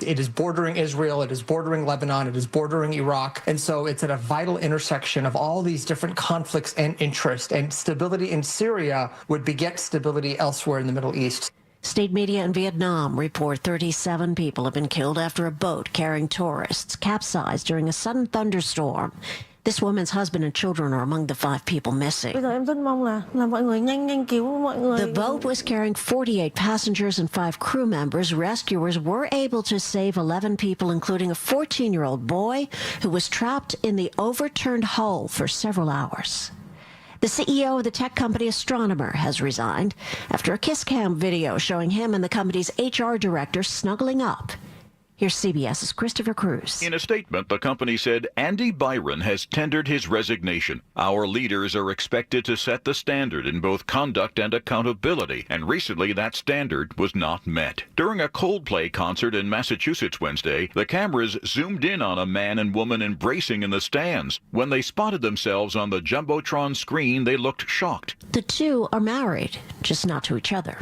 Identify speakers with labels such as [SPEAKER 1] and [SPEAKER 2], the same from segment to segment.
[SPEAKER 1] It is bordering Israel, it is bordering Lebanon, it is bordering Iraq. And so it's at a vital intersection of all these different conflicts and interests. And stability in Syria would beget stability elsewhere in the Middle East.
[SPEAKER 2] State media in Vietnam report 37 people have been killed after a boat carrying tourists capsized during a sudden thunderstorm. This woman's husband and children are among the 5 people missing. The boat was carrying 48 passengers and 5 crew members. Rescuers were able to save 11 people, including a 14-year-old boy who was trapped in the overturned hull for several hours. The CEO of the tech company Astronomer has resigned after a kiss cam video showing him and the company's HR director snuggling up. Here's CBS's Christopher Cruz.
[SPEAKER 3] In a statement, the company said Andy Byron has tendered his resignation. Our leaders are expected to set the standard in both conduct and accountability, and recently that standard was not met. During a Coldplay concert in Massachusetts Wednesday, the cameras zoomed in on a man and woman embracing in the stands. When they spotted themselves on the Jumbotron screen, they looked shocked.
[SPEAKER 2] The two are married, just not to each other.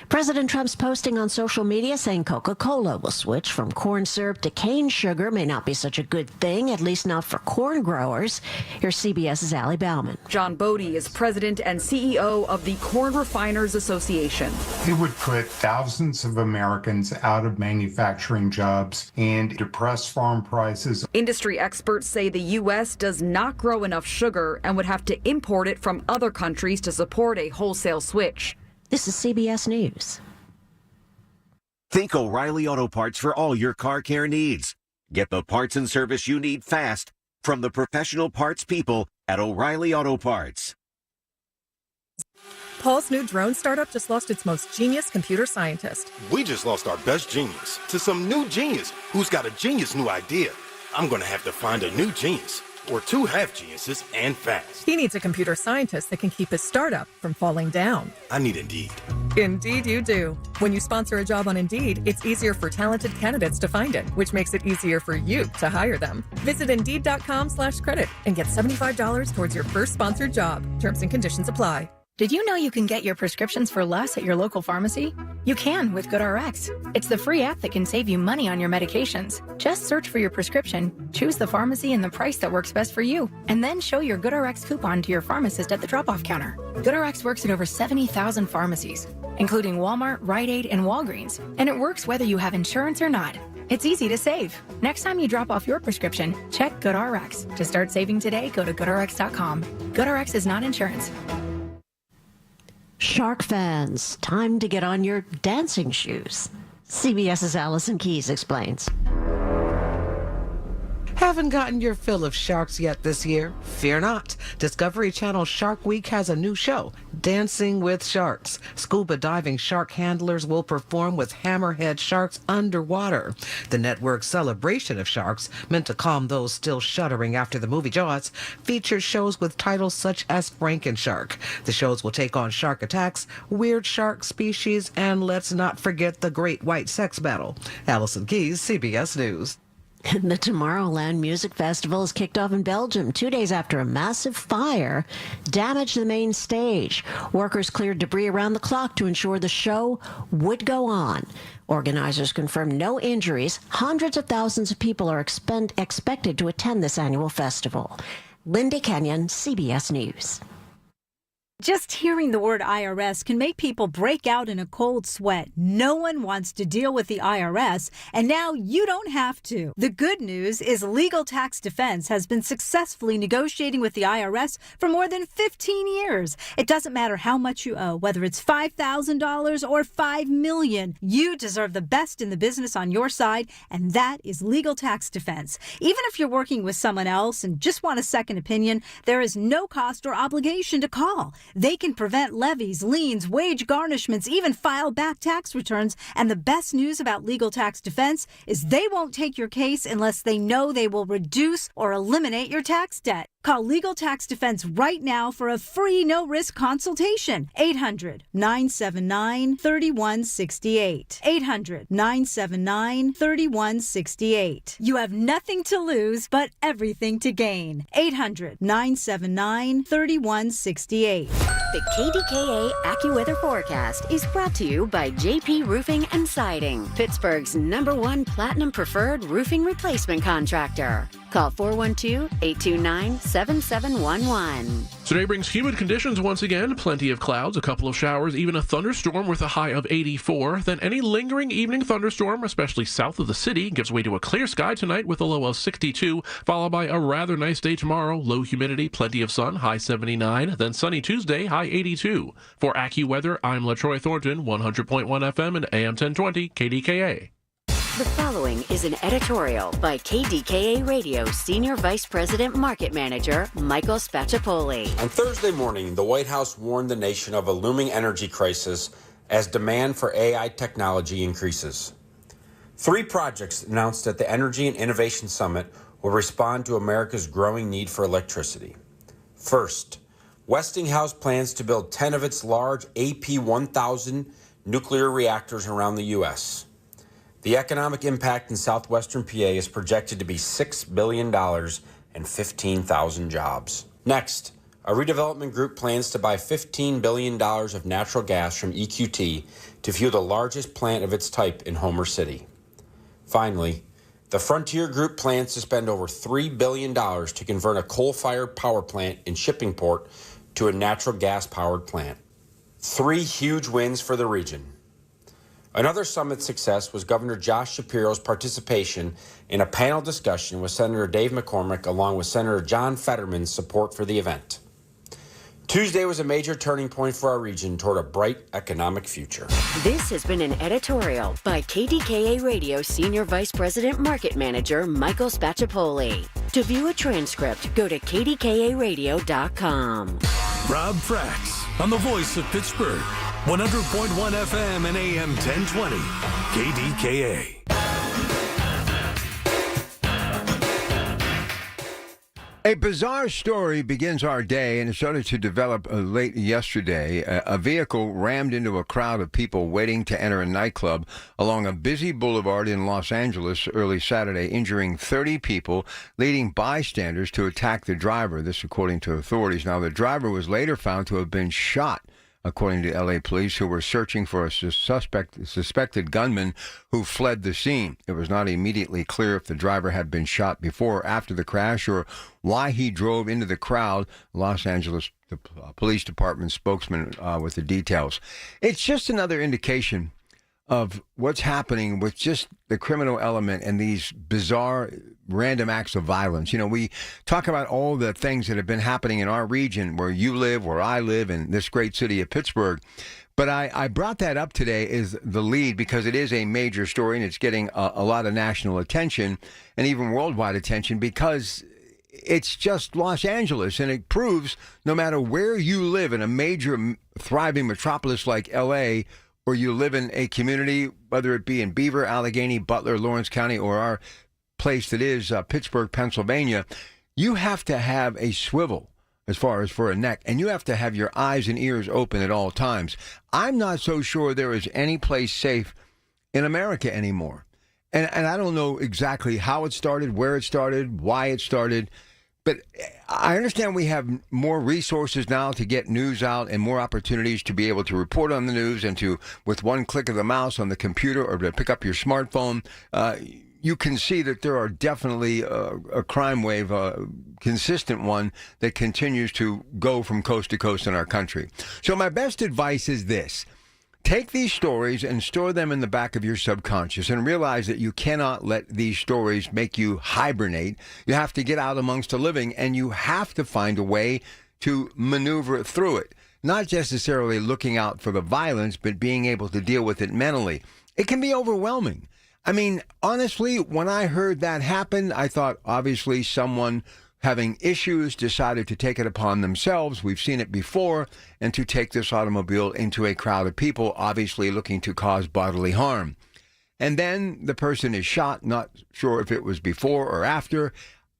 [SPEAKER 2] President Trump's posting on social media saying Coca-Cola will switch from corn syrup to cane sugar may not be such a good thing, at least not for corn growers. Here's CBS's Allie Bauman.
[SPEAKER 4] John Bodie is president and CEO of the Corn Refiners Association.
[SPEAKER 5] It would put thousands of Americans out of manufacturing jobs and depress farm prices.
[SPEAKER 4] Industry experts say the U.S. does not grow enough sugar and would have to import it from other countries to support a wholesale switch.
[SPEAKER 2] This is CBS News.
[SPEAKER 6] Think O'Reilly Auto Parts for all your car care needs. Get the parts and service you need fast from the professional parts people at O'Reilly Auto Parts.
[SPEAKER 7] Paul's new drone startup just lost its most genius computer scientist.
[SPEAKER 8] We just lost our best genius to some new genius who's got a genius new idea. I'm going to have to find a new genius. Or 2 half geniuses and fast.
[SPEAKER 7] He needs a computer scientist that can keep his startup from falling down.
[SPEAKER 8] I need Indeed.
[SPEAKER 7] Indeed you do. When you sponsor a job on Indeed, it's easier for talented candidates to find it, which makes it easier for you to hire them. Visit Indeed.com/credit and get $75 towards your first sponsored job. Terms and conditions apply.
[SPEAKER 9] Did you know you can get your prescriptions for less at your local pharmacy? You can with GoodRx. It's the free app that can save you money on your medications. Just search for your prescription, choose the pharmacy and the price that works best for you, and then show your GoodRx coupon to your pharmacist at the drop-off counter. GoodRx works at over 70,000 pharmacies, including Walmart, Rite Aid, and Walgreens, and it works whether you have insurance or not. It's easy to save. Next time you drop off your prescription, check GoodRx. To start saving today, go to GoodRx.com. GoodRx is not insurance.
[SPEAKER 2] Shark fans, time to get on your dancing shoes. CBS's Allison Keyes explains.
[SPEAKER 10] Haven't gotten your fill of sharks yet this year? Fear not. Discovery Channel Shark Week has a new show, Dancing with Sharks. Scuba diving shark handlers will perform with hammerhead sharks underwater. The network's celebration of sharks, meant to calm those still shuddering after the movie Jaws, features shows with titles such as Frankenshark. The shows will take on shark attacks, weird shark species, and let's not forget the great white sex battle. Allison Keyes, CBS News.
[SPEAKER 2] The Tomorrowland Music Festival is kicked off in Belgium 2 days after a massive fire damaged the main stage. Workers cleared debris around the clock to ensure the show would go on. Organizers confirmed no injuries. Hundreds of thousands of people are expected to attend this annual festival. Linda Kenyon, CBS News.
[SPEAKER 11] Just hearing the word IRS can make people break out in a cold sweat. No one wants to deal with the IRS, and now you don't have to. The good news is Legal Tax Defense has been successfully negotiating with the IRS for more than 15 years. It doesn't matter how much you owe, whether it's $5,000 or $5 million. You deserve the best in the business on your side, and that is Legal Tax Defense. Even if you're working with someone else and just want a second opinion, there is no cost or obligation to call. They can prevent levies, liens, wage garnishments, even file back tax returns. And the best news about Legal Tax Defense is they won't take your case unless they know they will reduce or eliminate your tax debt. Call Legal Tax Defense right now for a free no-risk consultation. 800-979-3168. 800-979-3168. You have nothing to lose but everything to gain. 800-979-3168.
[SPEAKER 12] The KDKA AccuWeather forecast is brought to you by JP Roofing and Siding, Pittsburgh's #1 Platinum Preferred Roofing Replacement Contractor. Call 412-829-7711.
[SPEAKER 13] Today brings humid conditions once again, plenty of clouds, a couple of showers, even a thunderstorm with a high of 84. Then any lingering evening thunderstorm, especially south of the city, gives way to a clear sky tonight with a low of 62, followed by a rather nice day tomorrow, low humidity, plenty of sun, high 79, then sunny Tuesday, high 82. For AccuWeather, I'm LaTroy Thornton, 100.1 FM and AM 1020 KDKA.
[SPEAKER 12] The following is an editorial by KDKA Radio Senior Vice President Market Manager Michael Spacciapoli.
[SPEAKER 14] On Thursday morning, the White House warned the nation of a looming energy crisis as demand for AI technology increases. 3 projects announced at the Energy and Innovation Summit will respond to America's growing need for electricity. First, Westinghouse plans to build 10 of its large AP1000 nuclear reactors around the U.S. The economic impact in southwestern PA is projected to be $6 billion and 15,000 jobs. Next, a redevelopment group plans to buy $15 billion of natural gas from EQT to fuel the largest plant of its type in Homer City. Finally, the Frontier Group plans to spend over $3 billion to convert a coal-fired power plant in Shippingport to a natural gas-powered plant. 3 huge wins for the region. Another summit success was Governor Josh Shapiro's participation in a panel discussion with Senator Dave McCormick along with Senator John Fetterman's support for the event. Tuesday was a major turning point for our region toward a bright economic future.
[SPEAKER 12] This has been an editorial by KDKA Radio Senior Vice President Market Manager Michael Spacciapoli. To view a transcript, go to kdkaradio.com.
[SPEAKER 15] Rob Frax on the voice of Pittsburgh. 100.1 FM and AM 1020, KDKA.
[SPEAKER 16] A bizarre story begins our day, and it started to develop late yesterday. A vehicle rammed into a crowd of people waiting to enter a nightclub along a busy boulevard in Los Angeles early Saturday, injuring 30 people, leading bystanders to attack the driver. This according to authorities. Now, the driver was later found to have been shot, according to L.A. police, who were searching for a suspected gunman who fled the scene. It was not immediately clear if the driver had been shot before or after the crash or why he drove into the crowd. Los Angeles Police Department spokesman with the details. It's just another indication of what's happening with just the criminal element and these bizarre random acts of violence. You know, we talk about all the things that have been happening in our region, where you live, where I live, in this great city of Pittsburgh. But I brought that up today as the lead because it is a major story and it's getting a lot of national attention and even worldwide attention because it's just Los Angeles, and it proves no matter where you live in a major thriving metropolis like L.A., or you live in a community, whether it be in Beaver, Allegheny, Butler, Lawrence County, or our place that is Pittsburgh, Pennsylvania, you have to have a swivel as far as for a neck, and you have to have your eyes and ears open at all times. I'm not so sure there is any place safe in America anymore. And I don't know exactly how it started, where it started, why it started, but I understand we have more resources now to get news out and more opportunities to be able to report on the news and to, with one click of the mouse on the computer or to pick up your smartphone, you can see that there are definitely a crime wave, a consistent one that continues to go from coast to coast in our country. So my best advice is this. Take these stories and store them in the back of your subconscious and realize that you cannot let these stories make you hibernate. You have to get out amongst the living, and you have to find a way to maneuver through it. Not just necessarily looking out for the violence, but being able to deal with it mentally. It can be overwhelming. I mean, honestly, when I heard that happen, I thought, obviously, someone having issues decided to take it upon themselves. We've seen it before, and to take this automobile into a crowd of people, obviously looking to cause bodily harm. And then the person is shot, not sure if it was before or after.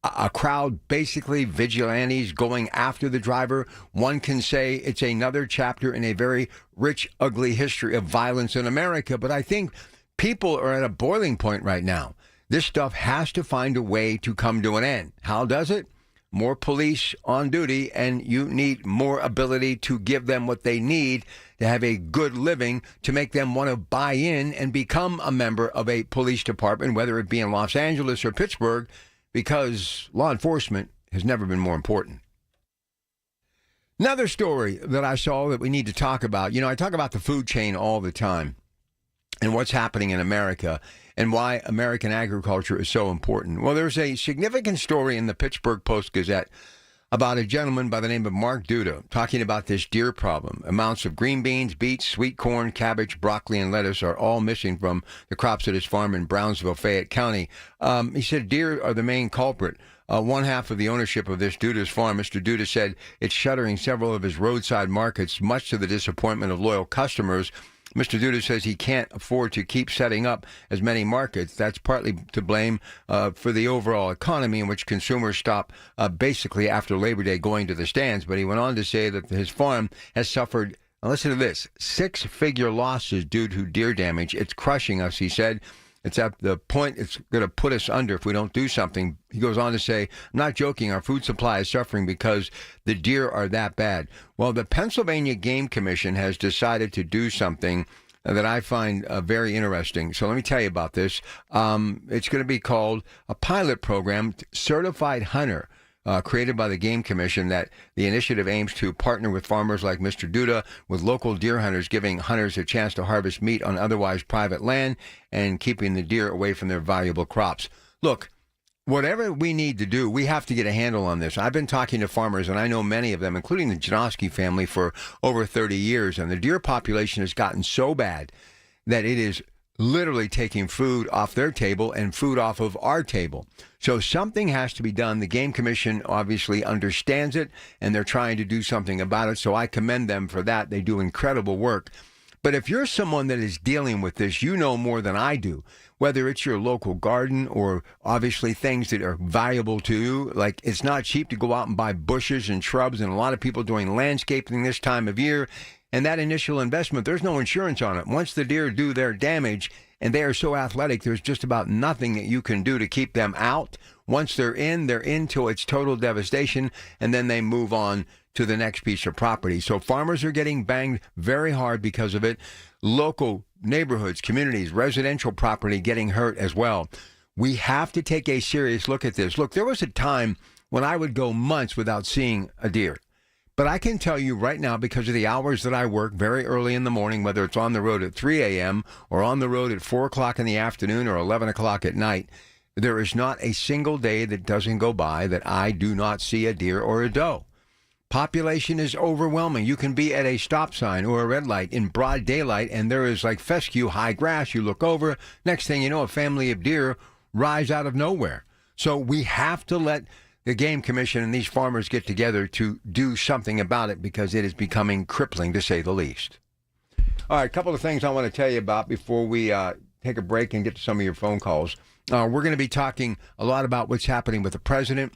[SPEAKER 16] a crowd, basically vigilantes going after the driver. One can say it's another chapter in a very rich, ugly history of violence in America. But I think people are at a boiling point right now. This stuff has to find a way to come to an end. How does it? More police on duty, and you need more ability to give them what they need to have a good living, to make them want to buy in and become a member of a police department, whether it be in Los Angeles or Pittsburgh, because law enforcement has never been more important. Another story that I saw that we need to talk about, I talk about the food chain all the time and what's happening in America and why American agriculture is so important. Well, there's a significant story in the Pittsburgh Post-Gazette about a gentleman by the name of Mark Duda talking about this deer problem. Amounts of green beans, beets, sweet corn, cabbage, broccoli, and lettuce are all missing from the crops at his farm in Brownsville, Fayette County. He said deer are the main culprit. One half of the ownership of this Duda's farm, Mr. Duda, said it's shuttering several of his roadside markets, much to the disappointment of loyal customers. Mr. Duda says he can't afford to keep setting up as many markets. That's partly to blame for the overall economy, in which consumers stop basically after Labor Day going to the stands. But he went on to say that his farm has suffered, now listen to this, 6-figure losses due to deer damage. It's crushing us, he said. It's at the point it's going to put us under if we don't do something. He goes on to say, I'm not joking, our food supply is suffering because the deer are that bad. Well, the Pennsylvania Game Commission has decided to do something that I find very interesting. So let me tell you about this. It's going to be called a pilot program, Certified Hunter, created by the Game Commission, that the initiative aims to partner with farmers like Mr. Duda with local deer hunters, giving hunters a chance to harvest meat on otherwise private land and keeping the deer away from their valuable crops. Look, whatever we need to do, we have to get a handle on this. I've been talking to farmers, and I know many of them, including the Janoski family, for over 30 years, and the deer population has gotten so bad that it is literally taking food off their table and food off of our table. So something has to be done. The Game Commission obviously understands it, and they're trying to do something about it. So I commend them for that. They do incredible work. But if you're someone that is dealing with this, you know more than I do, whether it's your local garden or obviously things that are valuable to you. Like, it's not cheap to go out and buy bushes and shrubs, and a lot of people doing landscaping this time of year. And that initial investment, there's no insurance on it. Once the deer do their damage, and they are so athletic, there's just about nothing that you can do to keep them out. Once they're in till it's total devastation, and then they move on to the next piece of property. So farmers are getting banged very hard because of it. Local neighborhoods, communities, residential property getting hurt as well. We have to take a serious look at this. Look, there was a time when I would go months without seeing a deer. But I can tell you right now, because of the hours that I work very early in the morning, whether it's on the road at 3 a.m. or on the road at 4 o'clock in the afternoon or 11 o'clock at night, there is not a single day that doesn't go by that I do not see a deer or a doe. Population is overwhelming. You can be at a stop sign or a red light in broad daylight, and there is like fescue, high grass. You look over, next thing you know, a family of deer rise out of nowhere. So we have to let the Game Commission and these farmers get together to do something about it, because it is becoming crippling, to say the least. All right, a couple of things I want to tell you about before we take a break and get to some of your phone calls. We're going to be talking a lot about what's happening with the president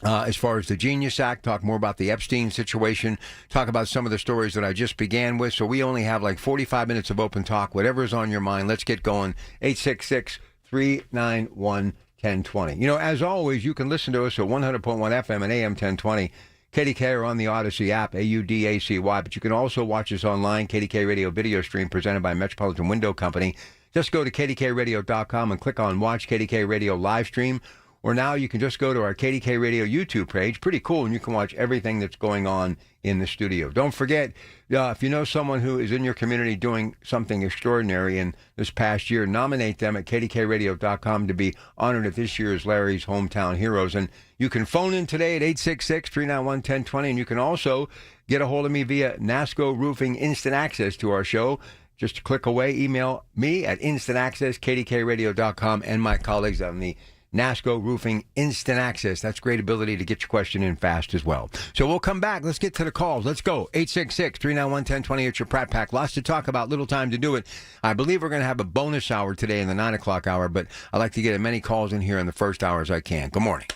[SPEAKER 16] as far as the Genius Act, talk more about the Epstein situation, talk about some of the stories that I just began with. So we only have like 45 minutes of open talk. Whatever is on your mind, let's get going. 866-391-1020. As always, you can listen to us at 100.1 FM and AM 1020, KDK, or on the Odyssey app, AUDACY. But you can also watch us online, KDK Radio Video Stream, presented by Metropolitan Window Company. Just go to kdkradio.com and click on Watch KDK Radio Livestream. Or now you can just go to our KDK Radio YouTube page. Pretty cool, and you can watch everything that's going on in the studio. Don't forget, if you know someone who is in your community doing something extraordinary in this past year, nominate them at kdkradio.com to be honored at this year's Larry's Hometown Heroes. And you can phone in today at 866-391-1020, and you can also get a hold of me via NASCO Roofing Instant Access to our show. Just click away, email me at instantAccess@kdkradio.com, and my colleagues on the NASCO Roofing Instant Access. That's great ability to get your question in fast as well. So we'll come back. Let's get to the calls. Let's go. 866-391-1020. It's your Pratt Pack. Lots to talk about, little time to do it. I believe we're going to have a bonus hour today in the 9 o'clock hour, but I like to get as many calls in here in the first hour as I can. Good morning.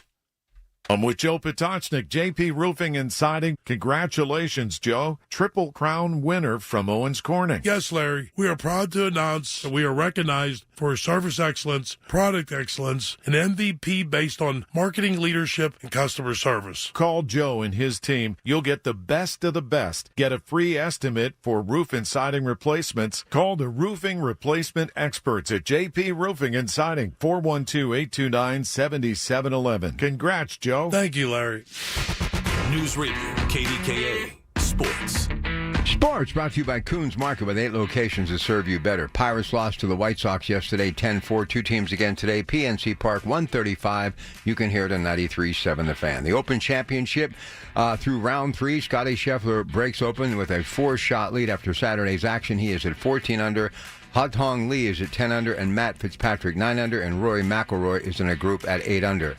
[SPEAKER 17] I'm with Joe Potocznik, JP Roofing and Siding. Congratulations, Joe. Triple Crown winner from Owens Corning.
[SPEAKER 18] Yes, Larry. We are proud to announce that we are recognized for service excellence, product excellence, and MVP based on marketing leadership and customer service.
[SPEAKER 17] Call Joe and his team. You'll get the best of the best. Get a free estimate for roof and siding replacements. Call the roofing replacement experts at JP Roofing and Siding, 412-829-7711. Congrats, Joe.
[SPEAKER 18] Thank you, Larry.
[SPEAKER 15] News Radio, KDKA, Sports.
[SPEAKER 16] Sports brought to you by Coons Market with 8 locations to serve you better. Pirates lost to the White Sox yesterday, 10-4. 2 teams again today. PNC Park, 135. You can hear it on 93.7 The Fan. The Open Championship through round 3. Scotty Scheffler breaks open with a 4-shot lead after Saturday's action. He is at 14 under. Ha-Tong Lee is at 10 under, and Matt Fitzpatrick 9 under, and Rory McIlroy is in a group at 8 under.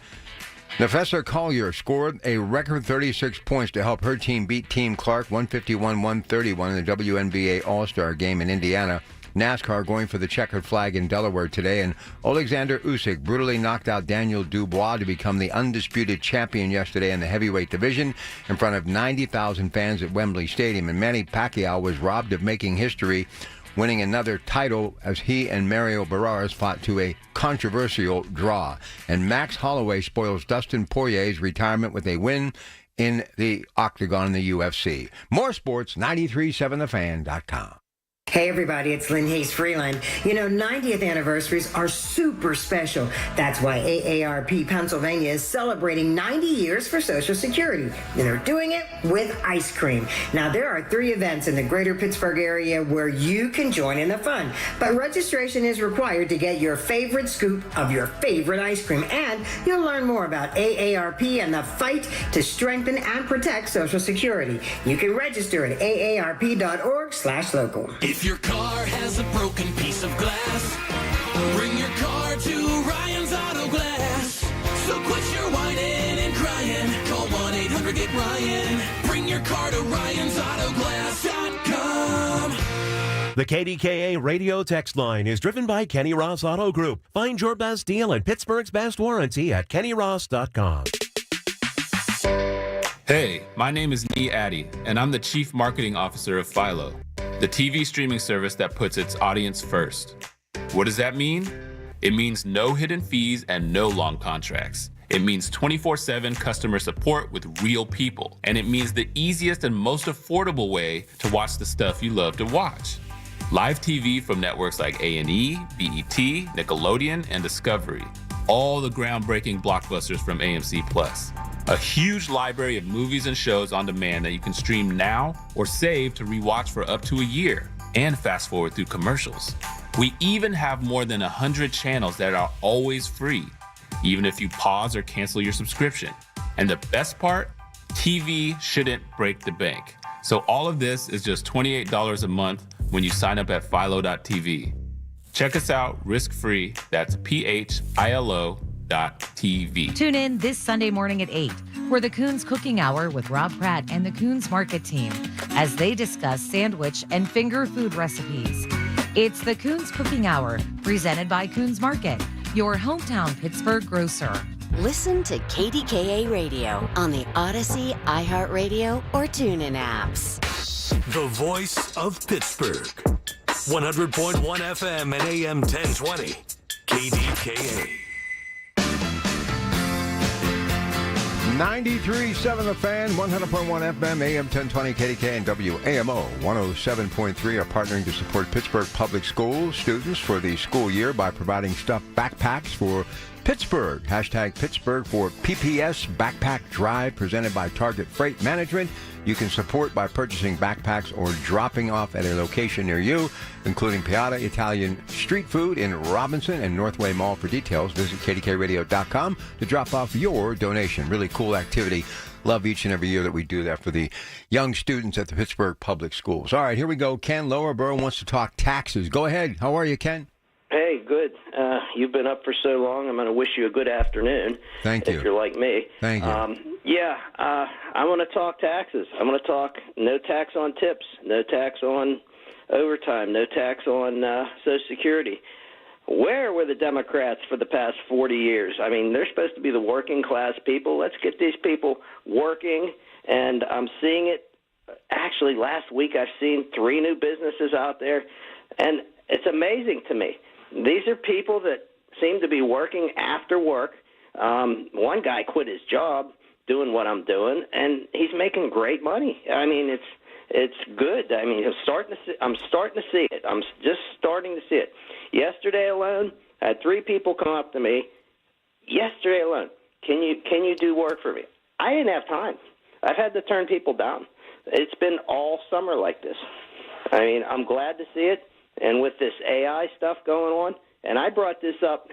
[SPEAKER 16] Nafessa Collier scored a record 36 points to help her team beat Team Clark 151-131 in the WNBA All-Star Game in Indiana. NASCAR going for the checkered flag in Delaware today, and Alexander Usyk brutally knocked out Daniel Dubois to become the undisputed champion yesterday in the heavyweight division in front of 90,000 fans at Wembley Stadium. And Manny Pacquiao was robbed of making history, winning another title as he and Mario Barraras fought to a controversial draw. And Max Holloway spoils Dustin Poirier's retirement with a win in the Octagon in the UFC. More sports, 937thefan.com.
[SPEAKER 19] Hey everybody, it's Lynn Hayes Freeland. 90th anniversaries are super special. That's why AARP Pennsylvania is celebrating 90 years for Social Security. And they're doing it with ice cream. Now, there are 3 events in the greater Pittsburgh area where you can join in the fun. But registration is required to get your favorite scoop of your favorite ice cream. And you'll learn more about AARP and the fight to strengthen and protect Social Security. You can register at aarp.org/local.
[SPEAKER 20] If your car has a broken piece of glass, bring your car to Ryan's Auto Glass. So quit your whining and crying. Call 1-800-GET-RYAN. Bring your car to Ryan'sAutoGlass.com.
[SPEAKER 21] The KDKA radio text line is driven by Kenny Ross Auto Group. Find your best deal and Pittsburgh's best warranty at KennyRoss.com.
[SPEAKER 22] Hey, my name is Nee Addy, and I'm the Chief Marketing Officer of Philo, the TV streaming service that puts its audience first. What does that mean? It means no hidden fees and no long contracts. It means 24/7 customer support with real people. And it means the easiest and most affordable way to watch the stuff you love to watch. Live TV from networks like A&E, BET, Nickelodeon, and Discovery. All the groundbreaking blockbusters from AMC+. A huge library of movies and shows on demand that you can stream now or save to rewatch for up to a year and fast forward through commercials. We even have more than 100 channels that are always free, even if you pause or cancel your subscription. And the best part, TV shouldn't break the bank. So all of this is just $28 a month when you sign up at philo.tv. Check us out risk-free. That's philo.tv.
[SPEAKER 23] Tune in this Sunday morning at 8 for the Coons Cooking Hour with Rob Pratt and the Coons Market team as they discuss sandwich and finger food recipes. It's the Coons Cooking Hour presented by Coons Market, your hometown Pittsburgh grocer.
[SPEAKER 12] Listen to KDKA Radio on the Odyssey, iHeartRadio, or TuneIn apps.
[SPEAKER 15] The voice of Pittsburgh. 100.1 FM and AM 1020. KDKA.
[SPEAKER 16] 93.7 The Fan, 100.1 FM, AM 1020, KDKA, and WAMO 107.3 are partnering to support Pittsburgh Public Schools students for the school year by providing stuffed backpacks for Pittsburgh. Hashtag Pittsburgh for PPS Backpack Drive presented by Target Freight Management. You can support by purchasing backpacks or dropping off at a location near you, including Piata Italian Street Food in Robinson and Northway Mall. For details, visit kdkradio.com to drop off your donation. Really cool activity. Love each and every year that we do that for the young students at the Pittsburgh Public Schools. All right, here we go. Ken Lowerborough wants to talk taxes. Go ahead. How are you, Ken?
[SPEAKER 24] Hey, good. You've been up for so long. I'm going to wish you a good afternoon.
[SPEAKER 16] Thank you.
[SPEAKER 24] If you're like me.
[SPEAKER 16] Thank you.
[SPEAKER 24] I want to talk taxes. I want to talk no tax on tips, no tax on overtime, no tax on Social Security. Where were the Democrats for the past 40 years? I mean, they're supposed to be the working class people. Let's get these people working, and I'm seeing it. Actually, last week I've seen 3 new businesses out there, and it's amazing to me. These are people that seem to be working after work. One guy quit his job doing what I'm doing, and he's making great money. I mean, it's good. I mean, I'm starting to see it. I'm just starting to see it. Yesterday alone, I had 3 people come up to me. Yesterday alone, can you do work for me? I didn't have time. I've had to turn people down. It's been all summer like this. I mean, I'm glad to see it. And with this AI stuff going on, and I brought this up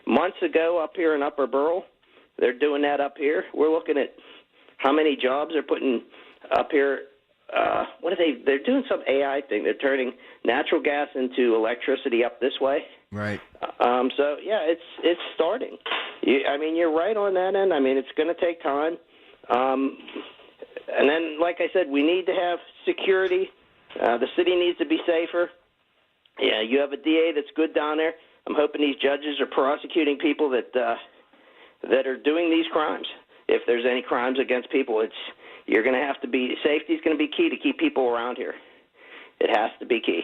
[SPEAKER 24] months ago up here in Upper Burrell. They're doing that up here. We're looking at how many jobs they're putting up here. They're doing some AI thing. They're turning natural gas into electricity up this way.
[SPEAKER 16] Right.
[SPEAKER 24] So yeah, it's starting. I mean, you're right on that end. I mean, it's going to take time. And then, like I said, we need to have security. The city needs to be safer. Yeah, you have a DA that's good down there. I'm hoping these judges are prosecuting people that are doing these crimes. If there's any crimes against people, you're going to have to be, safety is going to be key to keep people around here. It has to be key.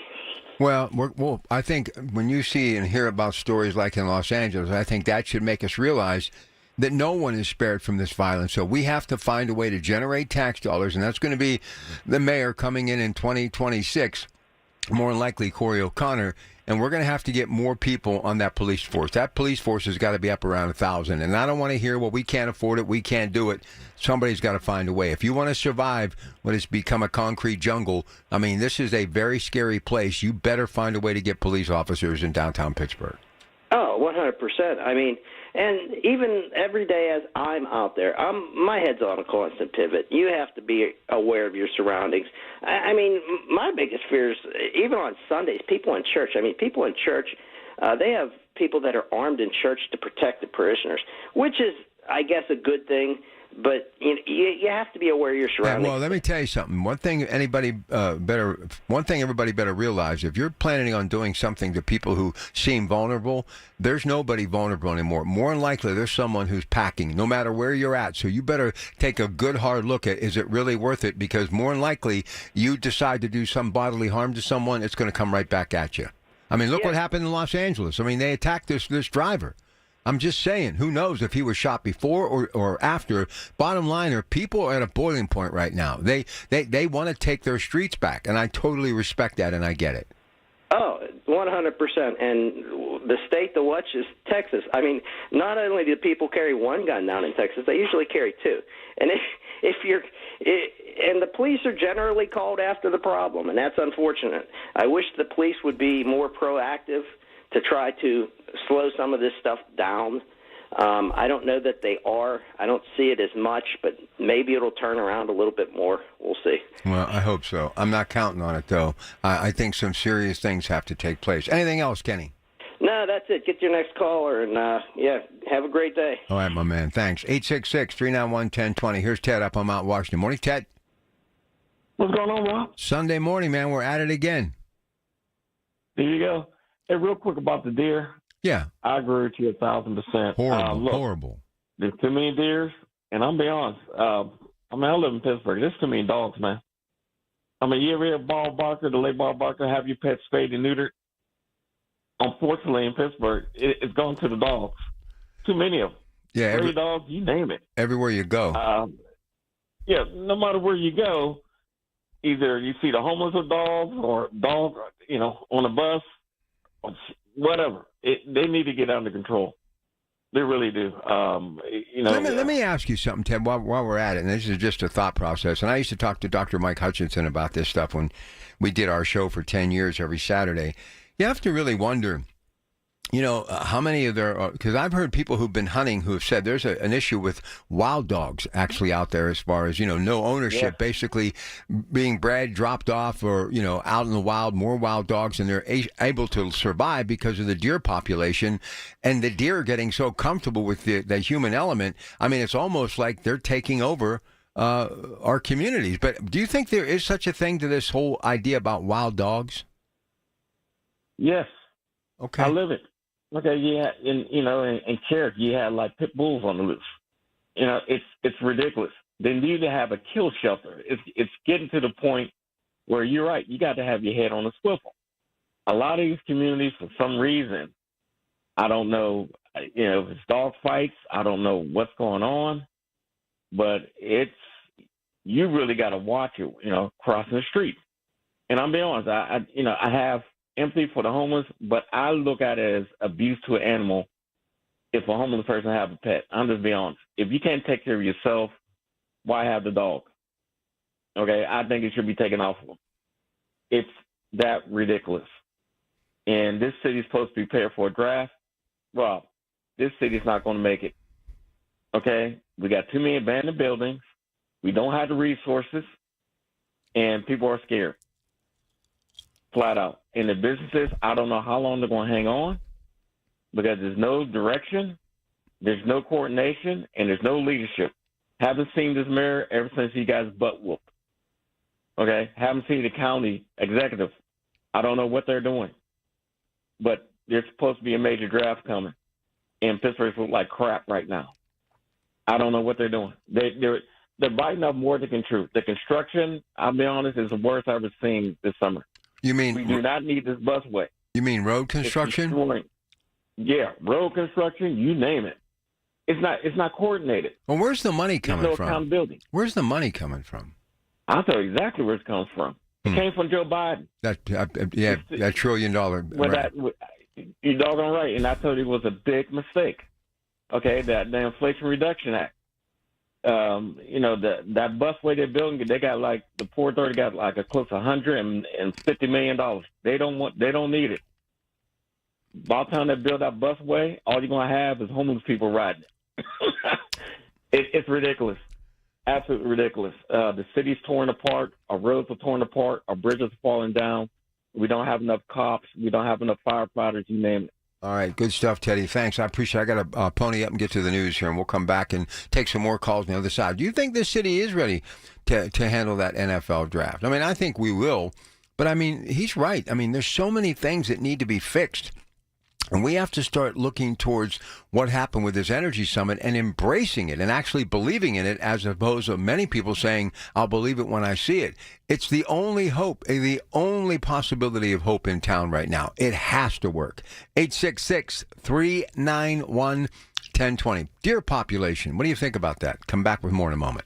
[SPEAKER 16] Well, I think when you see and hear about stories like in Los Angeles, I think that should make us realize that no one is spared from this violence. So we have to find a way to generate tax dollars, and that's going to be the mayor coming in 2026, more than likely Corey O'Connor, and we're going to have to get more people on that police force. That police force has got to be up around 1,000, and I don't want to hear, well, we can't afford it, we can't do it. Somebody's got to find a way. If you want to survive what has become a concrete jungle, I mean, this is a very scary place. You better find a way to get police officers in downtown Pittsburgh.
[SPEAKER 24] Oh, 100%. I mean, and even every day as I'm out there, my head's on a constant pivot. You have to be aware of your surroundings. I mean, my biggest fear is, even on Sundays, people in church. I mean, people in church, they have people that are armed in church to protect the parishioners, which is, I guess, a good thing. But you have to be aware of your surroundings.
[SPEAKER 16] Well, let me tell you something. One thing everybody better realize: if you're planning on doing something to people who seem vulnerable, there's nobody vulnerable anymore. More than likely, there's someone who's packing, no matter where you're at. So you better take a good hard look at: is it really worth it? Because more than likely, you decide to do some bodily harm to someone, it's going to come right back at you. I mean, look what happened in Los Angeles. I mean, they attacked this driver. I'm just saying, who knows if he was shot before or after. Bottom line, people are at a boiling point right now. They want to take their streets back, and I totally respect that, and I get it.
[SPEAKER 24] Oh, 100%. And the state to watch is Texas. I mean, not only do people carry one gun down in Texas, they usually carry 2. And and the police are generally called after the problem, and that's unfortunate. I wish the police would be more proactive to try to slow some of this stuff down. I don't know that they are. I don't see it as much, but maybe it'll turn around a little bit more. We'll see.
[SPEAKER 16] Well, I hope so. I'm not counting on it, though. I think some serious things have to take place. Anything else, Kenny?
[SPEAKER 24] No, that's it. Get your next caller, and, have a great day.
[SPEAKER 16] All right, my man. Thanks. 866-391-1020. Here's Ted up on Mount Washington. Morning, Ted.
[SPEAKER 1] What's going on, Rob?
[SPEAKER 16] Sunday morning, man. We're at it again.
[SPEAKER 1] There you go. Hey, real quick about the deer.
[SPEAKER 16] Yeah.
[SPEAKER 1] I agree with you 1,000%.
[SPEAKER 16] Horrible.
[SPEAKER 1] There's too many deers, and I'll be honest. I live in Pittsburgh. There's too many dogs, man. I mean, you ever hear ball barker, the late ball barker, have your pet spayed and neutered? Unfortunately, in Pittsburgh, it's gone to the dogs. Too many of them.
[SPEAKER 16] Yeah.
[SPEAKER 1] Stray dogs, you name it.
[SPEAKER 16] Everywhere you go.
[SPEAKER 1] No matter where you go, either you see the homeless with dogs or dog, on a bus, whatever. They need to get under control. They really do.
[SPEAKER 16] Let me ask you something, Ted, while we're at it, and this is just a thought process. And I used to talk to Dr. Mike Hutchinson about this stuff when we did our show for 10 years every Saturday. You have to really wonder, how many of their, because I've heard people who've been hunting who have said there's an issue with wild dogs actually out there as far as, no ownership, basically being bred, dropped off, or, out in the wild, more wild dogs, and they're able to survive because of the deer population, and the deer getting so comfortable with the human element. I mean, it's almost like they're taking over our communities. But do you think there is such a thing to this whole idea about wild dogs?
[SPEAKER 1] Yes.
[SPEAKER 16] Okay.
[SPEAKER 1] I live it. Okay, yeah, in Cherokee, you had like pit bulls on the loose. It's ridiculous. They need to have a kill shelter. It's getting to the point where you're right. You got to have your head on a swivel. A lot of these communities, for some reason, I don't know, if it's dog fights, I don't know what's going on, but you really got to watch it, crossing the street. And I'm being honest, I have empathy for the homeless, but I look at it as abuse to an animal if a homeless person have a pet. I'm just being honest. If you can't take care of yourself, why have the dog? Okay, I think it should be taken off of them. It's that ridiculous. And this city's supposed to be prepared for a draft. Well, this city's not going to make it. Okay? We got too many abandoned buildings. We don't have the resources. And people are scared. Flat out. And the businesses, I don't know how long they're going to hang on because there's no direction, there's no coordination, and there's no leadership. Haven't seen this mayor ever since he got his butt whooped. Okay? Haven't seen the county executive. I don't know what they're doing. But there's supposed to be a major draft coming, and Pittsburgh looks like crap right now. I don't know what they're doing. They're biting up more than can chew. The construction, I'll be honest, is the worst I've ever seen this summer.
[SPEAKER 16] You mean
[SPEAKER 1] we do not need this busway?
[SPEAKER 16] You mean road construction?
[SPEAKER 1] Yeah, road construction. You name it. It's not coordinated.
[SPEAKER 16] Well, where's the money coming
[SPEAKER 1] There's no
[SPEAKER 16] from?
[SPEAKER 1] accountability.
[SPEAKER 16] Where's the money coming from?
[SPEAKER 1] I'll tell you exactly where it comes from. It came from Joe Biden.
[SPEAKER 16] That $1 trillion. Right.
[SPEAKER 1] You're doggone right, and I told you it was a big mistake. Okay, the Inflation Reduction Act. That busway they're building, they got like the Port Authority got like a close to $150 million. They don't need it. By the time they build that busway, all you're gonna have is homeless people riding it. It's ridiculous. Absolutely ridiculous. The city's torn apart. Our roads are torn apart. Our bridges are falling down. We don't have enough cops. We don't have enough firefighters. You name it.
[SPEAKER 16] All right. Good stuff, Teddy. Thanks. I appreciate it. I got to pony up and get to the news here, and we'll come back and take some more calls on the other side. Do you think this city is ready to handle that NFL draft? I mean, I think we will. But, I mean, he's right. I mean, there's so many things that need to be fixed. And we have to start looking towards what happened with this energy summit and embracing it and actually believing in it, as opposed to many people saying, I'll believe it when I see it. It's the only hope, the only possibility of hope in town right now. It has to work. 866-391-1020. Dear population, what do you think about that? Come back with more in a moment.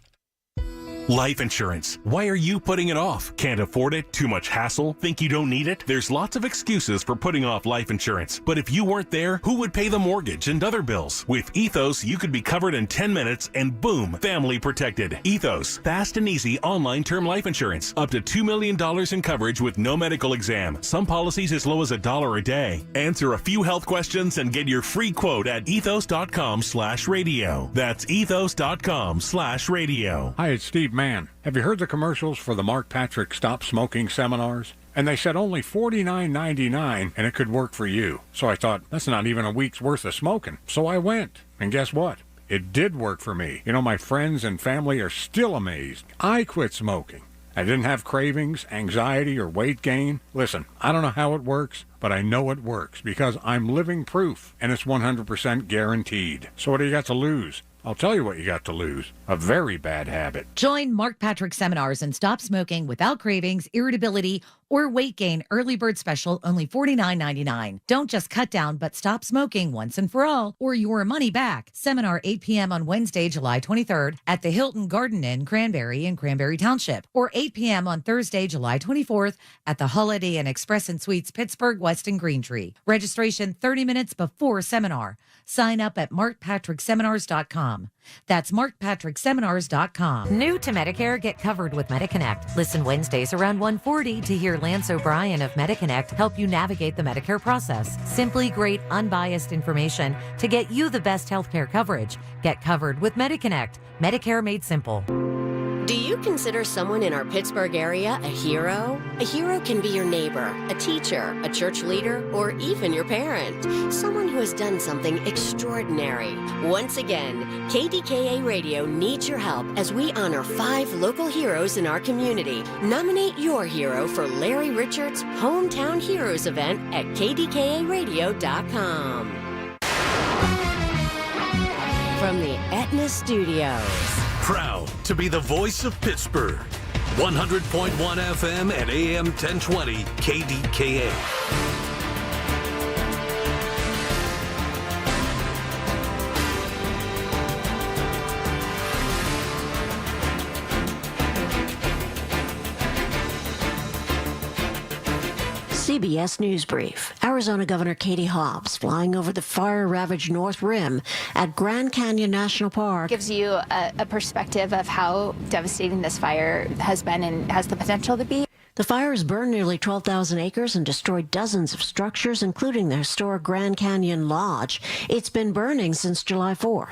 [SPEAKER 3] Life insurance. Why are you putting it off? Can't afford it? Too much hassle? Think you don't need it? There's lots of excuses for putting off life insurance. But if you weren't there, who would pay the mortgage and other bills? With Ethos, you could be covered in 10 minutes and boom, family protected. Ethos. Fast and easy online term life insurance. Up to $2 million in coverage with no medical exam. Some policies as low as $1 a day. Answer a few health questions and get your free quote at ethos.com/radio. That's ethos.com/radio.
[SPEAKER 4] Hi, it's Steve Mann. Have you heard the commercials for the Mark Patrick Stop Smoking seminars? And they said only $49.99 and it could work for you. So I thought, that's not even a week's worth of smoking. So I went. And guess what? It did work for me. You know, my friends and family are still amazed. I quit smoking. I didn't have cravings, anxiety, or weight gain. Listen, I don't know how it works, but I know it works because I'm living proof, and it's 100% guaranteed. So what do you got to lose? I'll tell you what you got to lose. A very bad habit.
[SPEAKER 23] Join Mark Patrick seminars and stop smoking without cravings, irritability, or weight gain. Early bird special, only $49.99. Don't just cut down, but stop smoking once and for all, or your money back. Seminar 8 p.m. on Wednesday, July 23rd at the Hilton Garden Inn, Cranberry in Cranberry Township, or 8 p.m. on Thursday, July 24th at the Holiday Inn Express and Suites, Pittsburgh, Weston Greentree. Registration 30 minutes before seminar. Sign up at markpatrickseminars.com. That's markpatrickseminars.com. New to Medicare, get covered with MediConnect. Listen Wednesdays around 1:40 to hear Lance O'Brien of MediConnect help you navigate the Medicare process. Simply great, unbiased information to get you the best healthcare coverage. Get covered with MediConnect. Medicare made simple.
[SPEAKER 12] Do you consider someone in our Pittsburgh area a hero? A hero can be your neighbor, a teacher, a church leader, or even your parent. Someone who has done something extraordinary. Once again, KDKA Radio needs your help as we honor 5 local heroes in our community. Nominate your hero for Larry Richards' Hometown Heroes event at KDKARadio.com. From the Aetna Studios.
[SPEAKER 15] Proud to be the voice of Pittsburgh. 100.1 FM and AM 1020 KDKA.
[SPEAKER 2] CBS News Brief. Arizona Governor Katie Hobbs flying over the fire-ravaged North Rim at Grand Canyon National Park.
[SPEAKER 5] Gives you a perspective of how devastating this fire has been and has the potential to be.
[SPEAKER 2] The fire has burned nearly 12,000 acres and destroyed dozens of structures, including the historic Grand Canyon Lodge. It's been burning since July 4th.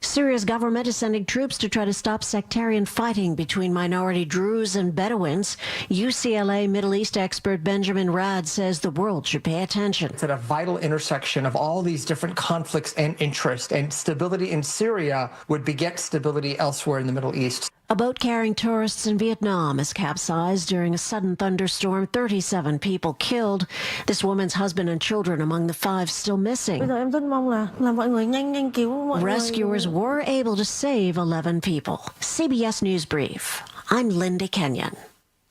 [SPEAKER 2] Syria's government is sending troops to try to stop sectarian fighting between minority Druze and Bedouins. UCLA Middle East expert Benjamin Rad says the world should pay attention.
[SPEAKER 6] It's at a vital intersection of all these different conflicts and interests, and stability in Syria would beget stability elsewhere in the Middle East.
[SPEAKER 2] A boat carrying tourists in Vietnam has capsized during a sudden thunderstorm. 37 people killed. This woman's husband and children among the 5 still missing. Rescuers were able to save 11 people. CBS News Brief. I'm Linda Kenyon.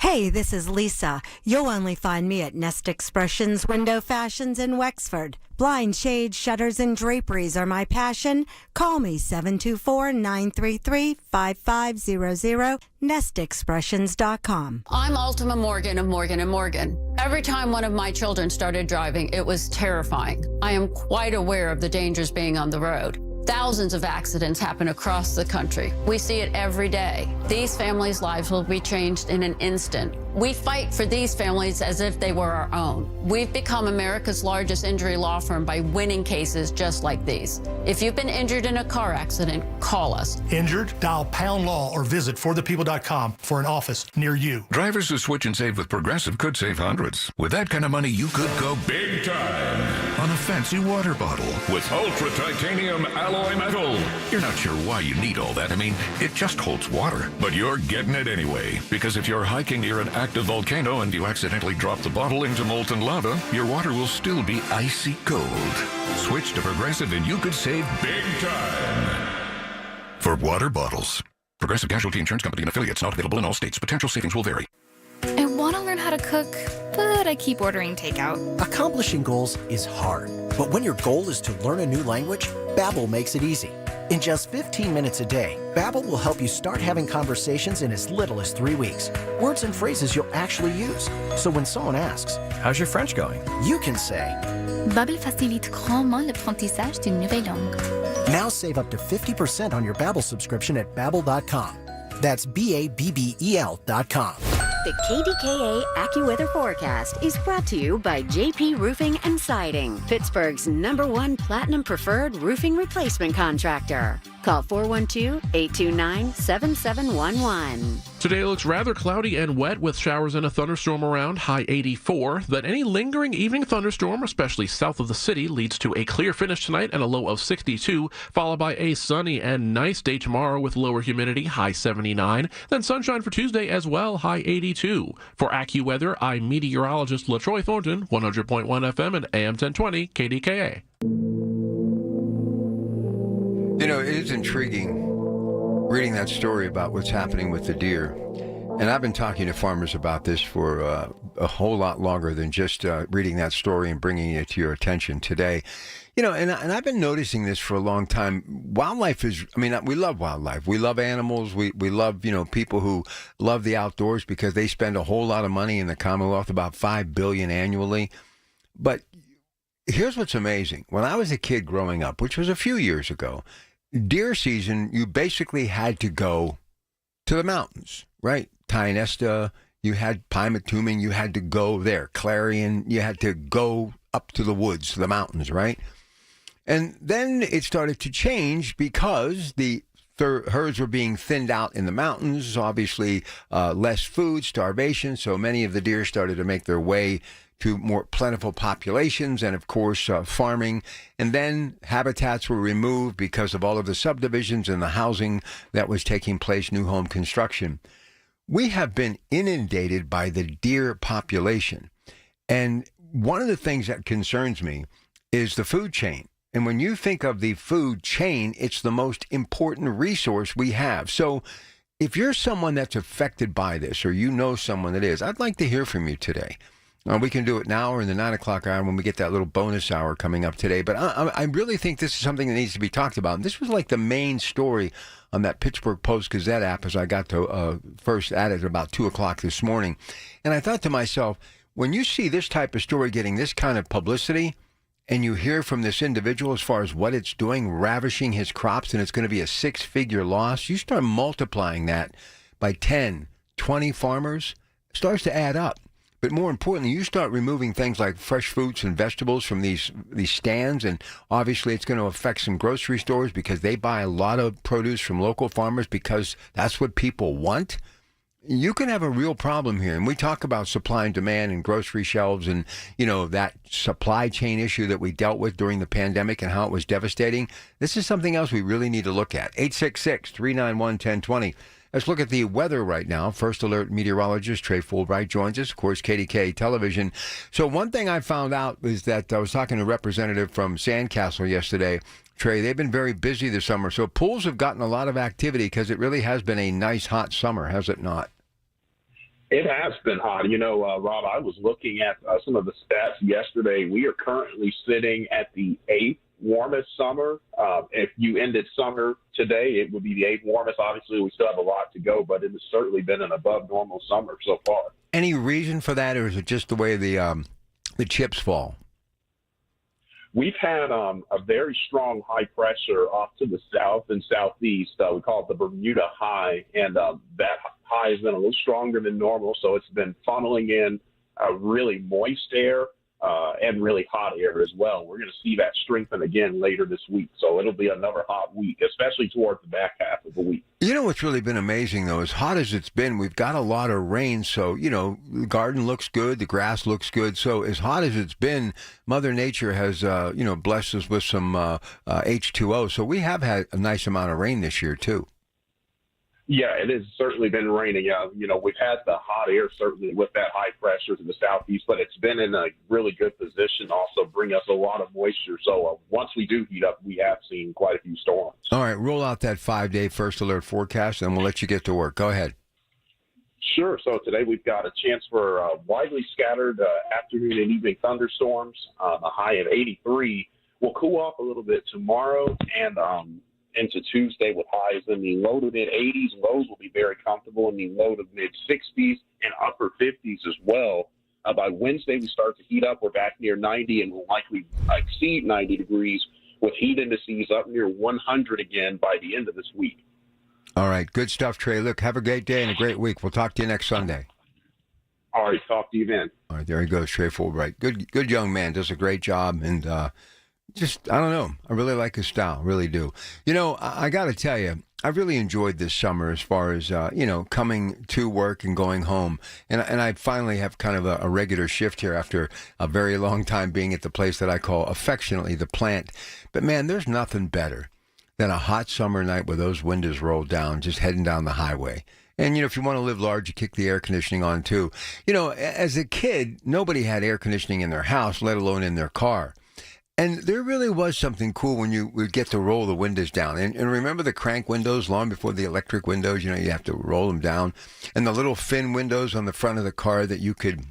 [SPEAKER 7] Hey, this is Lisa. You'll only find me at Nest Expressions Window Fashions in Wexford. Blind shades, shutters, and draperies are my passion. Call me 724-933-5500, nestexpressions.com.
[SPEAKER 8] I'm Ultima Morgan of Morgan & Morgan. Every time one of my children started driving, it was terrifying. I am quite aware of the dangers being on the road. Thousands of accidents happen across the country. We see it every day. These families' lives will be changed in an instant. We fight for these families as if they were our own. We've become America's largest injury law firm by winning cases just like these. If you've been injured in a car accident, call us.
[SPEAKER 25] Injured? Dial pound law or visit forthepeople.com for an office near you.
[SPEAKER 26] Drivers who switch and save with Progressive could save hundreds. With that kind of money, you could go big time on a fancy water bottle with ultra titanium alloy metal. You're not sure why you need all that. I mean, it just holds water. But you're getting it anyway. Because if you're hiking near an active volcano and you accidentally drop the bottle into molten lava, your water will still be icy cold. Switch to Progressive and you could save big time. For water bottles. Progressive Casualty Insurance Company and affiliates, not available in all states. Potential savings will vary.
[SPEAKER 5] I want to learn how to cook, but I keep ordering takeout.
[SPEAKER 27] Accomplishing goals is hard, but when your goal is to learn a new language, Babbel makes it easy. In just 15 minutes a day, Babbel will help you start having conversations in as little as 3 weeks. Words and phrases you'll actually use. So when someone asks, "How's your French going?" you can say,
[SPEAKER 5] Babbel facilite grandement l'apprentissage d'une nouvelle langue.
[SPEAKER 27] Now save up to 50% on your Babbel subscription at Babbel.com. That's Babbel.com.
[SPEAKER 12] The KDKA AccuWeather forecast is brought to you by JP Roofing and Siding, Pittsburgh's #1 Platinum Preferred Roofing Replacement Contractor. Call 412-829-7711.
[SPEAKER 13] Today looks rather cloudy and wet with showers and a thunderstorm around, high 84. Then any lingering evening thunderstorm, especially south of the city, leads to a clear finish tonight and a low of 62, followed by a sunny and nice day tomorrow with lower humidity, high 79. Then sunshine for Tuesday as well, high 82. For AccuWeather, I'm meteorologist LaTroy Thornton, 100.1 FM and AM 1020 KDKA.
[SPEAKER 16] You know, it is intriguing reading that story about what's happening with the deer. And I've been talking to farmers about this for a whole lot longer than just reading that story and bringing it to your attention today. You know, and I've been noticing this for a long time. Wildlife is, I mean, we love wildlife. We love animals. We love, you know, people who love the outdoors because they spend a whole lot of money in the Commonwealth, about $5 billion annually. But here's what's amazing. When I was a kid growing up, which was a few years ago, deer season, you basically had to go to the mountains, right? Tionesta, you had Pymatuming, you had to go there. Clarion, you had to go up to the woods, the mountains, right? And then it started to change because the herds were being thinned out in the mountains. Obviously, less food, starvation. So many of the deer started to make their way to more plentiful populations and, of course, farming. And then habitats were removed because of all of the subdivisions and the housing that was taking place, new home construction. We have been inundated by the deer population. And one of the things that concerns me is the food chain. And when you think of the food chain, it's the most important resource we have. So if you're someone that's affected by this, or you know someone that is, I'd like to hear from you today. We can do it now or in the 9 o'clock hour when we get that little bonus hour coming up today. But I really think this is something that needs to be talked about. And this was like the main story on that Pittsburgh Post-Gazette app as I got to first at it about 2 o'clock this morning. And I thought to myself, when you see this type of story getting this kind of publicity, and you hear from this individual as far as what it's doing, ravishing his crops, and it's going to be a 6-figure loss, you start multiplying that by 10, 20 farmers, it starts to add up. But more importantly, you start removing things like fresh fruits and vegetables from these stands, and obviously it's going to affect some grocery stores because they buy a lot of produce from local farmers because that's what people want. You can have a real problem here. And we talk about supply and demand and grocery shelves and, you know, that supply chain issue that we dealt with during the pandemic and how it was devastating. This is something else we really need to look at. 866-391-1020. Let's look at the weather right now. First Alert meteorologist Trey Fulbright joins us, of course, KDKA Television. So one thing I found out is that I was talking to a representative from Sandcastle yesterday. Trey, they've been very busy this summer. So pools have gotten a lot of activity because it really has been a nice hot summer, has it not?
[SPEAKER 9] It has been hot. You know, Rob, I was looking at some of the stats yesterday. We are currently sitting at the 8th warmest summer. If you ended summer today, it would be the 8th warmest. Obviously, we still have a lot to go, but it has certainly been an above normal summer so far.
[SPEAKER 16] Any reason for that, or is it just the way the chips fall?
[SPEAKER 9] We've had a very strong high pressure off to the south and southeast. We call it the Bermuda High, and that high has been a little stronger than normal, so it's been funneling in really moist air and really hot air as well. We're going to see that strengthen again later this week, so it'll be another hot week, especially towards the back half of the week.
[SPEAKER 16] You know what's really been amazing, though, as hot as it's been, we've got a lot of rain, so, you know, the garden looks good, the grass looks good. So as hot as it's been, Mother Nature has, blessed us with some H2O. So we have had a nice amount of rain this year, too.
[SPEAKER 9] Yeah, it has certainly been raining. We've had the hot air certainly with that high pressure to the southeast, but it's been in a really good position, also bring us a lot of moisture. So once we do heat up, we have seen quite a few storms.
[SPEAKER 16] All right, roll out that 5-day First Alert forecast, and we'll let you get to work. Go ahead.
[SPEAKER 9] Sure. So today we've got a chance for widely scattered afternoon and evening thunderstorms. A high of 83. We'll cool off a little bit tomorrow and into Tuesday with highs in the low to mid-80s. Lows will be very comfortable in the low to mid-60s and upper 50s as well. By Wednesday, we start to heat up. We're back near 90 and will likely exceed 90 degrees with heat indices up near 100 again by the end of this week.
[SPEAKER 16] All right. Good stuff, Trey. Look, have a great day and a great week. We'll talk to you next Sunday.
[SPEAKER 9] All right. Talk to you then.
[SPEAKER 16] All right. There he goes, Trey Fulbright. Good young man. Does a great job. And I don't know. I really like his style. Really do. You know, I got to tell you, I really enjoyed this summer as far as, coming to work and going home. And I finally have kind of a regular shift here after a very long time being at the place that I call affectionately the plant. But, man, there's nothing better than a hot summer night with those windows rolled down, just heading down the highway. And, if you want to live large, you kick the air conditioning on, too. As a kid, nobody had air conditioning in their house, let alone in their car. And there really was something cool when you would get to roll the windows down. And remember the crank windows long before the electric windows? You have to roll them down. And the little fin windows on the front of the car that you could,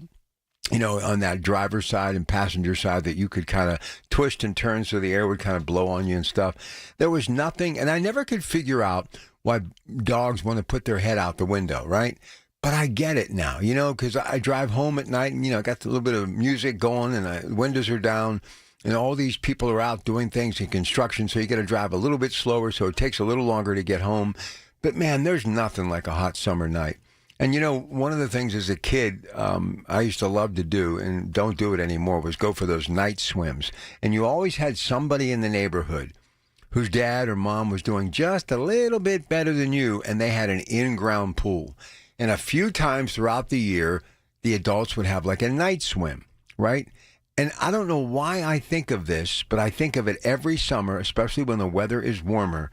[SPEAKER 16] on that driver's side and passenger side that you could kind of twist and turn so the air would kind of blow on you and stuff. There was nothing. And I never could figure out why dogs want to put their head out the window, right? But I get it now, because I drive home at night and, I got a little bit of music going and the windows are down. And all these people are out doing things in construction, so you got to drive a little bit slower, so it takes a little longer to get home. But, man, there's nothing like a hot summer night. And, one of the things as a kid I used to love to do, and don't do it anymore, was go for those night swims. And you always had somebody in the neighborhood whose dad or mom was doing just a little bit better than you, and they had an in-ground pool. And a few times throughout the year, the adults would have like a night swim, right? And I don't know why I think of this, but I think of it every summer, especially when the weather is warmer.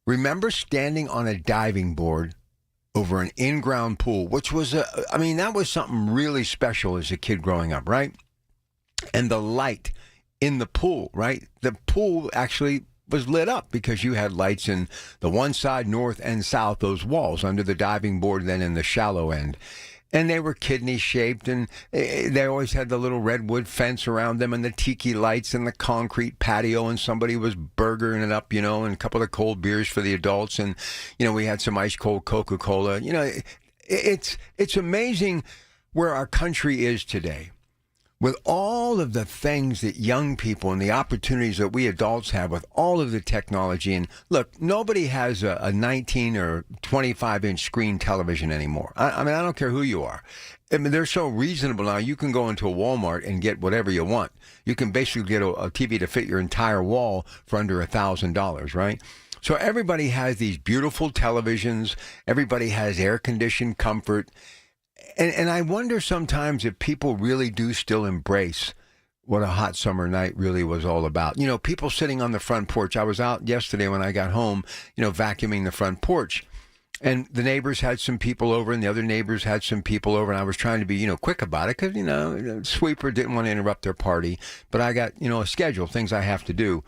[SPEAKER 16] Remember standing on a diving board over an in-ground pool, which was, that was something really special as a kid growing up, right? And the light in the pool, right? The pool actually was lit up because you had lights in the one side, north and south, those walls under the diving board, then in the shallow end. And they were kidney-shaped, and they always had the little redwood fence around them and the tiki lights and the concrete patio, and somebody was burgering it up, and a couple of cold beers for the adults, and, we had some ice-cold Coca-Cola. It's amazing where our country is today. With all of the things that young people and the opportunities that we adults have with all of the technology. And look, nobody has a 19 or 25-inch screen television anymore. I don't care who you are. They're so reasonable now. You can go into a Walmart and get whatever you want. You can basically get a TV to fit your entire wall for under $1,000, right? So everybody has these beautiful televisions. Everybody has air-conditioned comfort. And I wonder sometimes if people really do still embrace what a hot summer night really was all about. People sitting on the front porch. I was out yesterday when I got home, vacuuming the front porch. And the neighbors had some people over, and the other neighbors had some people over, and I was trying to be, quick about it because, the sweeper didn't want to interrupt their party. But I got, a schedule, things I have to do.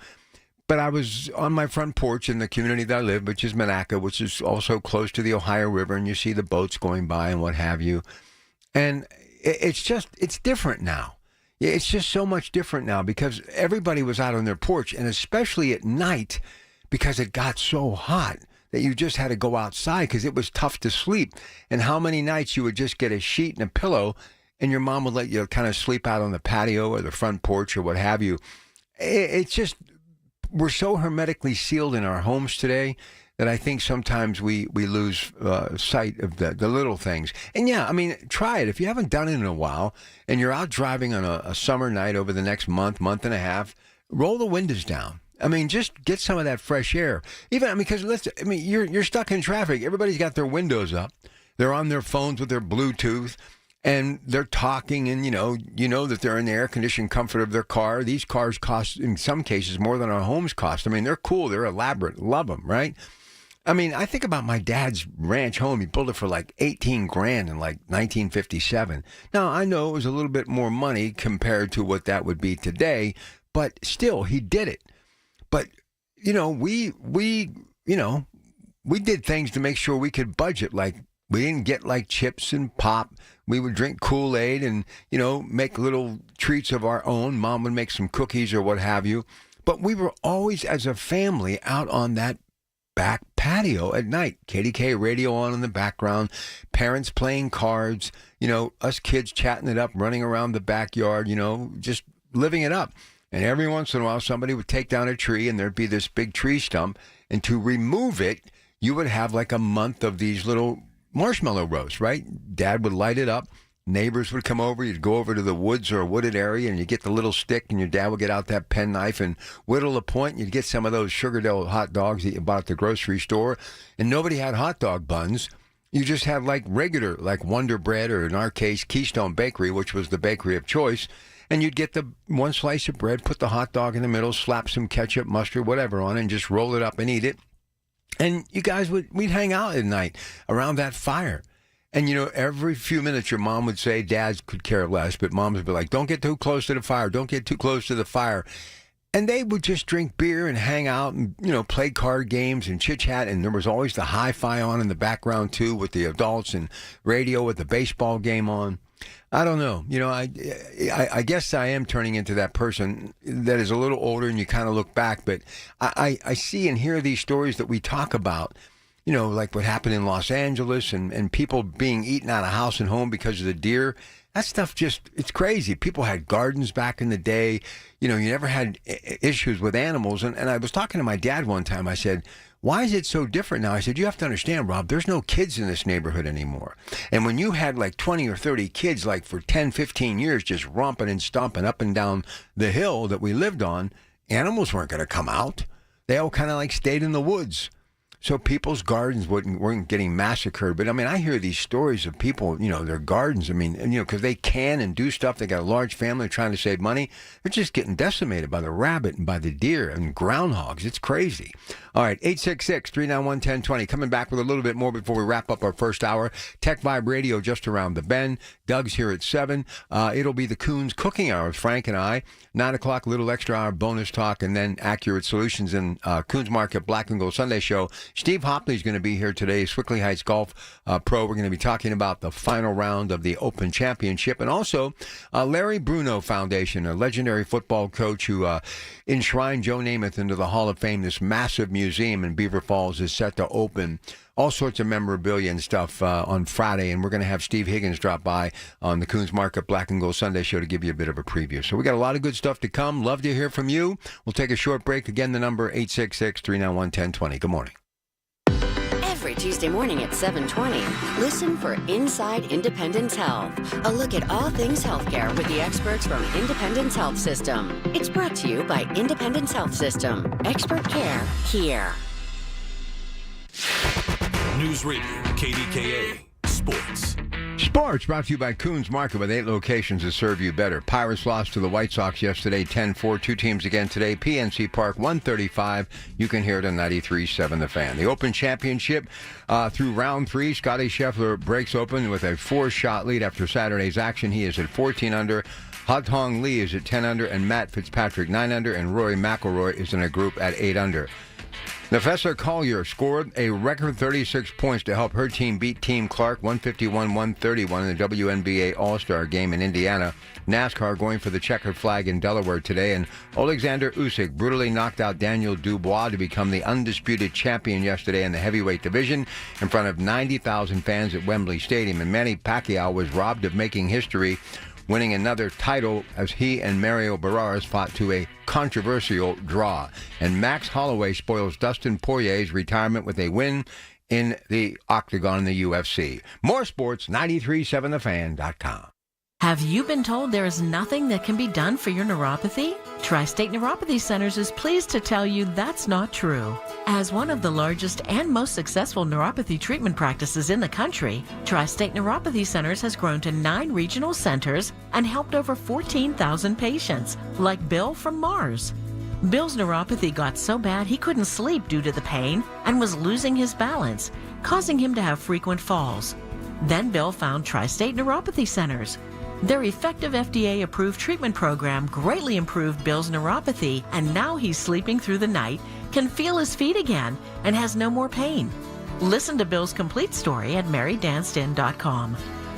[SPEAKER 16] But I was on my front porch in the community that I live, which is Monaca, which is also close to the Ohio River, and you see the boats going by and what have you. And it's different now. It's just so much different now because everybody was out on their porch, and especially at night because it got so hot that you just had to go outside because it was tough to sleep. And how many nights you would just get a sheet and a pillow, and your mom would let you kind of sleep out on the patio or the front porch or what have you. It's just... We're so hermetically sealed in our homes today that I think sometimes we lose sight of the little things. And try it. If you haven't done it in a while and you're out driving on a summer night over the next month and a half, roll the windows down. Just get some of that fresh air. Because you're stuck in traffic. Everybody's got their windows up. They're on their phones with their Bluetooth. And they're talking, and you know that they're in the air-conditioned comfort of their car. These cars cost, in some cases, more than our homes cost. They're cool. They're elaborate. Love them, right? I think about my dad's ranch home. He built it for like $18,000 in like 1957. Now, I know it was a little bit more money compared to what that would be today, but still, he did it. But, we did things to make sure we could budget. Like, we didn't get like chips and pop. We would drink Kool-Aid and, make little treats of our own. Mom would make some cookies or what have you. But we were always, as a family, out on that back patio at night. KDKA radio on in the background, parents playing cards, us kids chatting it up, running around the backyard, just living it up. And every once in a while, somebody would take down a tree and there'd be this big tree stump. And to remove it, you would have like a month of these little marshmallow roast, right? Dad would light it up. Neighbors would come over. You'd go over to the woods or a wooded area, and you get the little stick, and your dad would get out that penknife and whittle a point. And you'd get some of those Sugardale hot dogs that you bought at the grocery store, and nobody had hot dog buns. You just had like regular, like Wonder Bread, or in our case, Keystone Bakery, which was the bakery of choice. And you'd get the one slice of bread, put the hot dog in the middle, slap some ketchup, mustard, whatever on it, and just roll it up and eat it. And you guys we'd hang out at night around that fire. And, every few minutes your mom would say, Dads could care less, but moms would be like, don't get too close to the fire. Don't get too close to the fire. And they would just drink beer and hang out and, play card games and chit-chat. And there was always the hi-fi on in the background, too, with the adults, and radio with the baseball game on. I don't know. I guess I am turning into that person that is a little older, and you kind of look back. But I see and hear these stories that we talk about, like what happened in Los Angeles and people being eaten out of house and home because of the deer. That stuff it's crazy. People had gardens back in the day. You never had issues with animals. And I was talking to my dad one time. I said, why is it so different now? I said, you have to understand, Rob, there's no kids in this neighborhood anymore. And when you had like 20 or 30 kids, like for 10, 15 years, just romping and stomping up and down the hill that we lived on, animals weren't going to come out. they all kind of like stayed in the woods. So people's gardens weren't getting massacred. But, I mean, I hear these stories of people, their gardens, because they can and do stuff. They got a large family trying to save money. They're just getting decimated by the rabbit and by the deer and groundhogs. It's crazy. All right, 866-391-1020. Coming back with a little bit more before we wrap up our first hour. Tech Vibe Radio just around the bend. Doug's here at 7. It'll be the Coons Cooking Hour with Frank and I. 9 o'clock, little extra hour bonus talk, and then Accurate Solutions and Coons Market Black and Gold Sunday Show. Steve Hopley's going to be here today, Swickley Heights Golf Pro. We're going to be talking about the final round of the Open Championship. And also, Larry Bruno Foundation, a legendary football coach who enshrined Joe Namath into the Hall of Fame. This massive museum in Beaver Falls is set to open. All sorts of memorabilia and stuff on Friday, and we're going to have Steve Higgins drop by on the Coons Market Black and Gold Sunday Show to give you a bit of a preview. So we got a lot of good stuff to come. Love to hear from you. We'll take a short break. Again, the number 866-391-1020. Good morning.
[SPEAKER 12] Every Tuesday morning at 7:20, listen for Inside Independence Health, a look at all things healthcare with the experts from Independence Health System. It's brought to you by Independence Health System. Expert care here.
[SPEAKER 15] News Radio, KDKA, Sports.
[SPEAKER 16] Sports brought to you by Coons Market with 8 locations to serve you better. Pirates lost to the White Sox yesterday, 10-4. 2 teams again today. PNC Park, 135. You can hear it on 93.7 The Fan. The Open Championship through round 3. Scotty Scheffler breaks open with a 4-shot lead after Saturday's action. He is at 14 under. Ha-Tong Lee is at 10 under, and Matt Fitzpatrick 9 under, and Rory McIlroy is in a group at 8 under. Nafessa Collier scored a record 36 points to help her team beat Team Clark 151-131 in the WNBA All-Star Game in Indiana. NASCAR going for the checkered flag in Delaware today, and Alexander Usyk brutally knocked out Daniel Dubois to become the undisputed champion yesterday in the heavyweight division in front of 90,000 fans at Wembley Stadium. And Manny Pacquiao was robbed of making history, winning another title as he and Mario Barraras fought to a controversial draw. And Max Holloway spoils Dustin Poirier's retirement with a win in the octagon in the UFC. More sports, 937thefan.com.
[SPEAKER 10] Have you been told there is nothing that can be done for your neuropathy? Tri-State Neuropathy Centers is pleased to tell you that's not true. As one of the largest and most successful neuropathy treatment practices in the country, Tri-State Neuropathy Centers has grown to 9 regional centers and helped over 14,000 patients, like Bill from Mars. Bill's neuropathy got so bad he couldn't sleep due to the pain and was losing his balance, causing him to have frequent falls. Then Bill found Tri-State Neuropathy Centers. Their effective FDA-approved treatment program greatly improved Bill's neuropathy, and now he's sleeping through the night, can feel his feet again, and has no more pain. Listen to Bill's complete story at marydanston.com.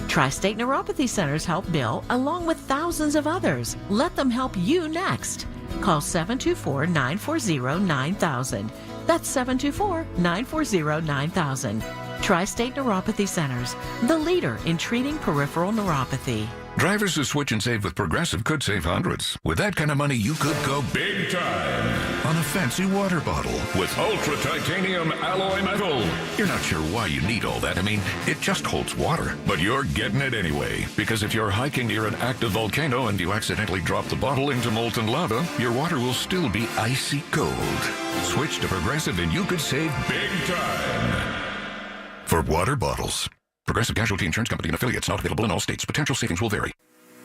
[SPEAKER 10] Tri-State Neuropathy Centers help Bill, along with thousands of others. Let them help you next. Call 724-940-9000. That's 724-940-9000. Tri-State Neuropathy Centers, the leader in treating peripheral neuropathy.
[SPEAKER 26] Drivers who switch and save with Progressive could save hundreds. With that kind of money, you could go big time on a fancy water bottle with ultra titanium alloy metal. You're not sure why you need all that. I mean, it just holds water, but you're getting it anyway. Because if you're hiking near an active volcano and you accidentally drop the bottle into molten lava, your water will still be icy cold. Switch to Progressive and you could save big time. For water bottles. Progressive Casualty Insurance Company and affiliates, not available in all states. Potential savings will vary.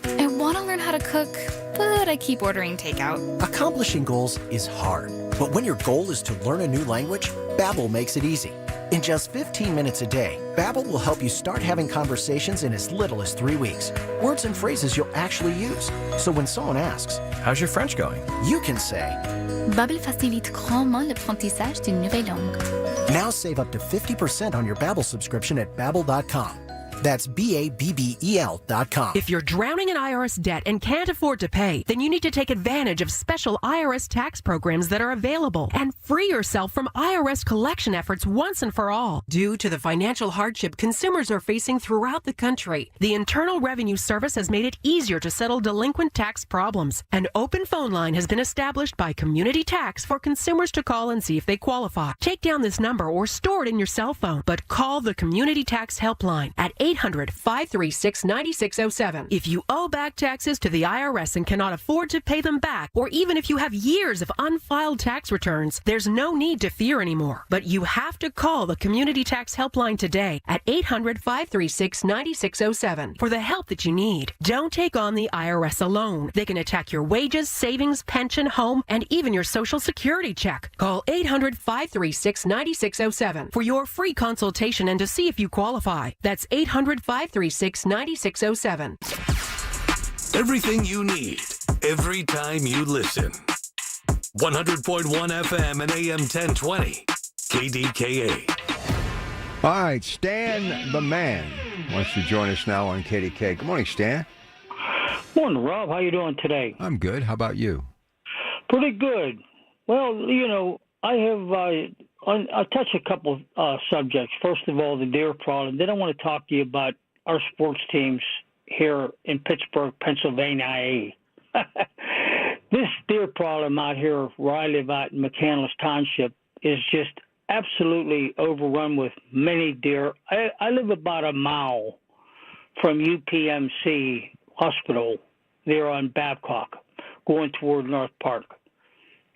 [SPEAKER 5] I want to learn how to cook, but I keep ordering takeout.
[SPEAKER 27] Accomplishing goals is hard, but when your goal is to learn a new language, Babbel makes it easy. In just 15 minutes a day, Babbel will help you start having conversations in as little as 3 weeks. Words and phrases you'll actually use. So when someone asks, "How's your French going?" you can say,
[SPEAKER 5] Babbel facilite grandement l'apprentissage d'une nouvelle langue.
[SPEAKER 27] Now save up to 50% on your Babbel subscription at Babbel.com. That's Babbel.com.
[SPEAKER 11] If you're drowning in IRS debt and can't afford to pay, then you need to take advantage of special IRS tax programs that are available and free yourself from IRS collection efforts once and for all. Due to the financial hardship consumers are facing throughout the country, the Internal Revenue Service has made it easier to settle delinquent tax problems. An open phone line has been established by Community Tax for consumers to call and see if they qualify. Take down this number or store it in your cell phone, but call the Community Tax Helpline at 800-536-9607. If you owe back taxes to the IRS and cannot afford to pay them back, or even if you have years of unfiled tax returns, there's no need to fear anymore. But you have to call the Community Tax Helpline today at 800-536-9607 for the help that you need. Don't take on the IRS alone. They can attack your wages, savings, pension, home, and even your Social Security check. Call 800-536-9607 for your free consultation and to see if you qualify. That's 800-536-9607.
[SPEAKER 15] Everything you need, every time you listen. 100.1 FM and AM 1020. KDKA.
[SPEAKER 16] All right, Stan the Man wants to join us now on KDK. Good morning, Stan.
[SPEAKER 14] Morning, Rob. How you doing today?
[SPEAKER 16] I'm good. How about you?
[SPEAKER 14] Pretty good. Well, I have I touch a couple subjects. First of all, the deer problem. Then I want to talk to you about our sports teams here in Pittsburgh, Pennsylvania. This deer problem out here where I live out in McCandless Township is just absolutely overrun with many deer. I live about a mile from UPMC Hospital there on Babcock, going toward North Park.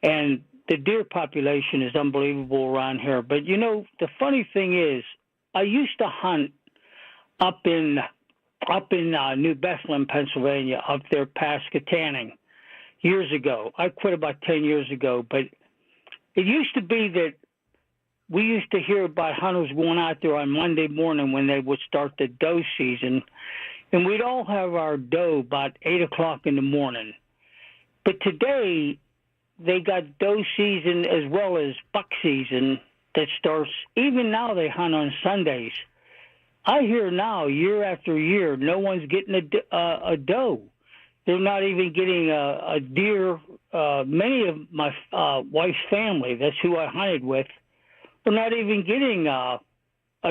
[SPEAKER 14] And the deer population is unbelievable around here. But, the funny thing is, I used to hunt up in New Bethlehem, Pennsylvania, up there past Katanning years ago. I quit about 10 years ago. But it used to be that we used to hear about hunters going out there on Monday morning when they would start the doe season, and we'd all have our doe about 8 o'clock in the morning. But today, they got doe season as well as buck season that starts, even now they hunt on Sundays. I hear now, year after year, no one's getting a doe. They're not even getting a deer. Many of my wife's family, that's who I hunted with, they're not even getting a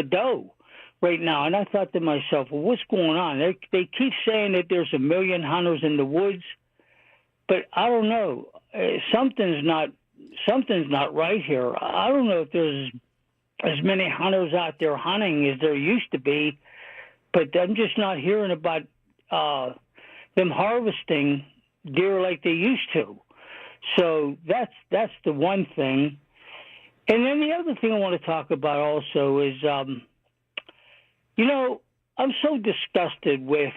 [SPEAKER 14] doe right now. And I thought to myself, well, what's going on? They keep saying that there's 1 million hunters in the woods, but I don't know. Something's not right here. I don't know if there's as many hunters out there hunting as there used to be, but I'm just not hearing about them harvesting deer like they used to. So that's the one thing. And then the other thing I want to talk about also is, I'm so disgusted with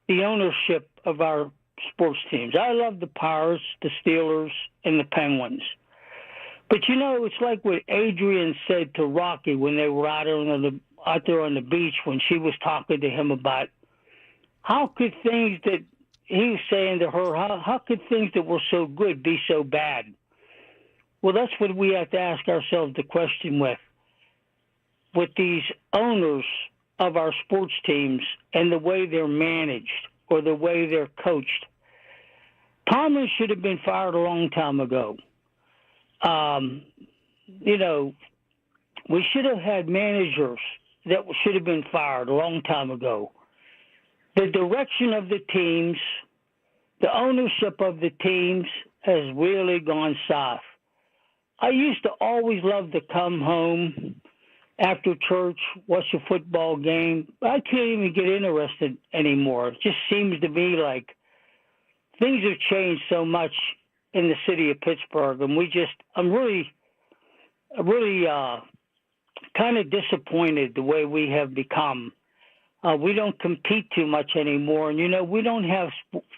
[SPEAKER 14] the ownership of our sports teams. I love the Pirates, the Steelers, and the Penguins. But, it's like what Adrian said to Rocky when they were out there on the beach when she was talking to him about how could things that he was saying to her, how could things that were so good be so bad? Well, that's what we have to ask ourselves the question with these owners of our sports teams and the way they're managed or the way they're coached. Tomlin should have been fired a long time ago. We should have had managers that should have been fired a long time ago. The direction of the teams, the ownership of the teams has really gone south. I used to always love to come home after church, watch a football game. I can't even get interested anymore. It just seems to be like things have changed so much in the city of Pittsburgh, and I'm really kind of disappointed the way we have become. We don't compete too much anymore, and we don't have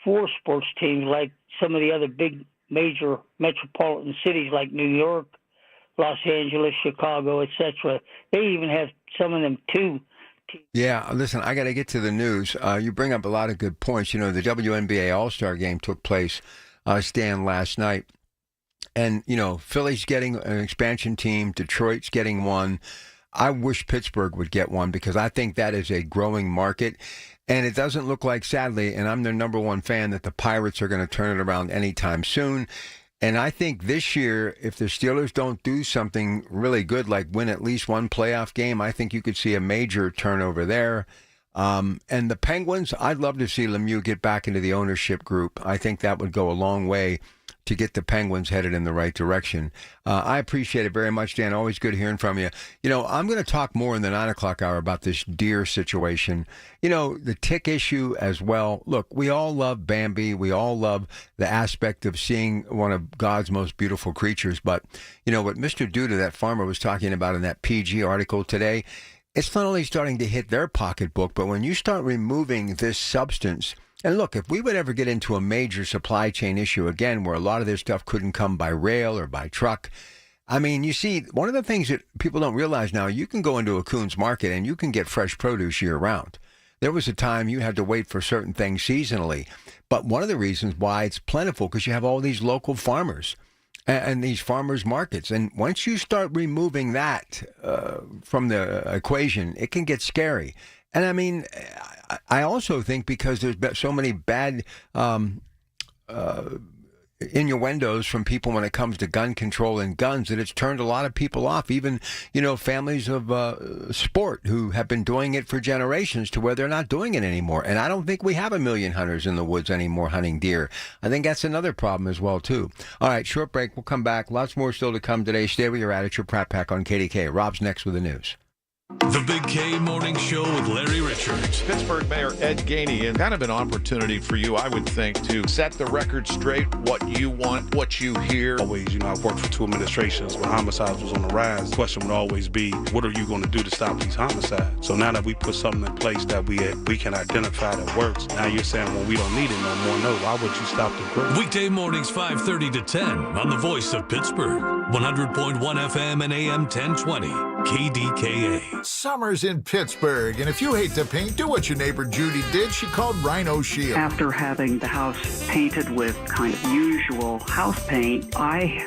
[SPEAKER 14] 4 sports teams like some of the other big major metropolitan cities like New York, Los Angeles, Chicago, etc. They even have some of them 2.
[SPEAKER 16] Yeah, listen, I got to get to the news. You bring up a lot of good points. The WNBA All-Star Game took place, Stan, last night. And, Philly's getting an expansion team. Detroit's getting one. I wish Pittsburgh would get one because I think that is a growing market. And it doesn't look like, sadly, and I'm their number one fan, that the Pirates are going to turn it around anytime soon. And I think this year, if the Steelers don't do something really good, like win at least one playoff game, I think you could see a major turnover there. And the Penguins, I'd love to see Lemieux get back into the ownership group. I think that would go a long way to get the Penguins headed in the right direction. I appreciate it very much, Dan. Always good hearing from you. You know, I'm going to talk more in the 9 o'clock hour about this deer situation. You know, the tick issue as well. Look, we all love Bambi. We all love the aspect of seeing one of God's most beautiful creatures. But, you know, what Mr. Duda, that farmer, was talking about in that PG article today, it's not only starting to hit their pocketbook, but when you start removing this substance. And look, if we would ever get into a major supply chain issue again, where a lot of this stuff couldn't come by rail or by truck, I mean, you see, one of the things that people don't realize now, you can go into a Coons market and you can get fresh produce year round. There was a time you had to wait for certain things seasonally. But one of the reasons why it's plentiful, because you have all these local farmers and these farmers markets. And once you start removing that from the equation, it can get scary. And I mean, I also think because there's been so many bad innuendos from people when it comes to gun control and guns, that it's turned a lot of people off, even, you know, families of sport who have been doing it for generations to where they're not doing it anymore. And I don't think we have 1 million hunters in the woods anymore hunting deer. I think that's another problem as well, too. All right, short break. We'll come back. Lots more still to come today. Stay where you're at. It's your Pratt Pack on KDKA. Rob's next with the news.
[SPEAKER 15] The Big K Morning Show with Larry Richards.
[SPEAKER 17] Pittsburgh Mayor Ed Gainey, and kind of an opportunity for you, I would think, to set the record straight, what you want, what you hear.
[SPEAKER 18] Always, you know, I've worked for 2 administrations when homicides was on the rise. The question would always be, what are you going to do to stop these homicides? So now that we put something in place that we can identify that works, now you're saying, well, we don't need it no more. No, why would you stop the growth?
[SPEAKER 15] Weekday mornings 5:30 to 10 on the Voice of Pittsburgh. 100.1 FM and AM 1020. KDKA.
[SPEAKER 19] Summer's in Pittsburgh, and if you hate to paint, do what your neighbor Judy did. She called Rhino Shield.
[SPEAKER 20] After having the house painted with kind of usual house paint, I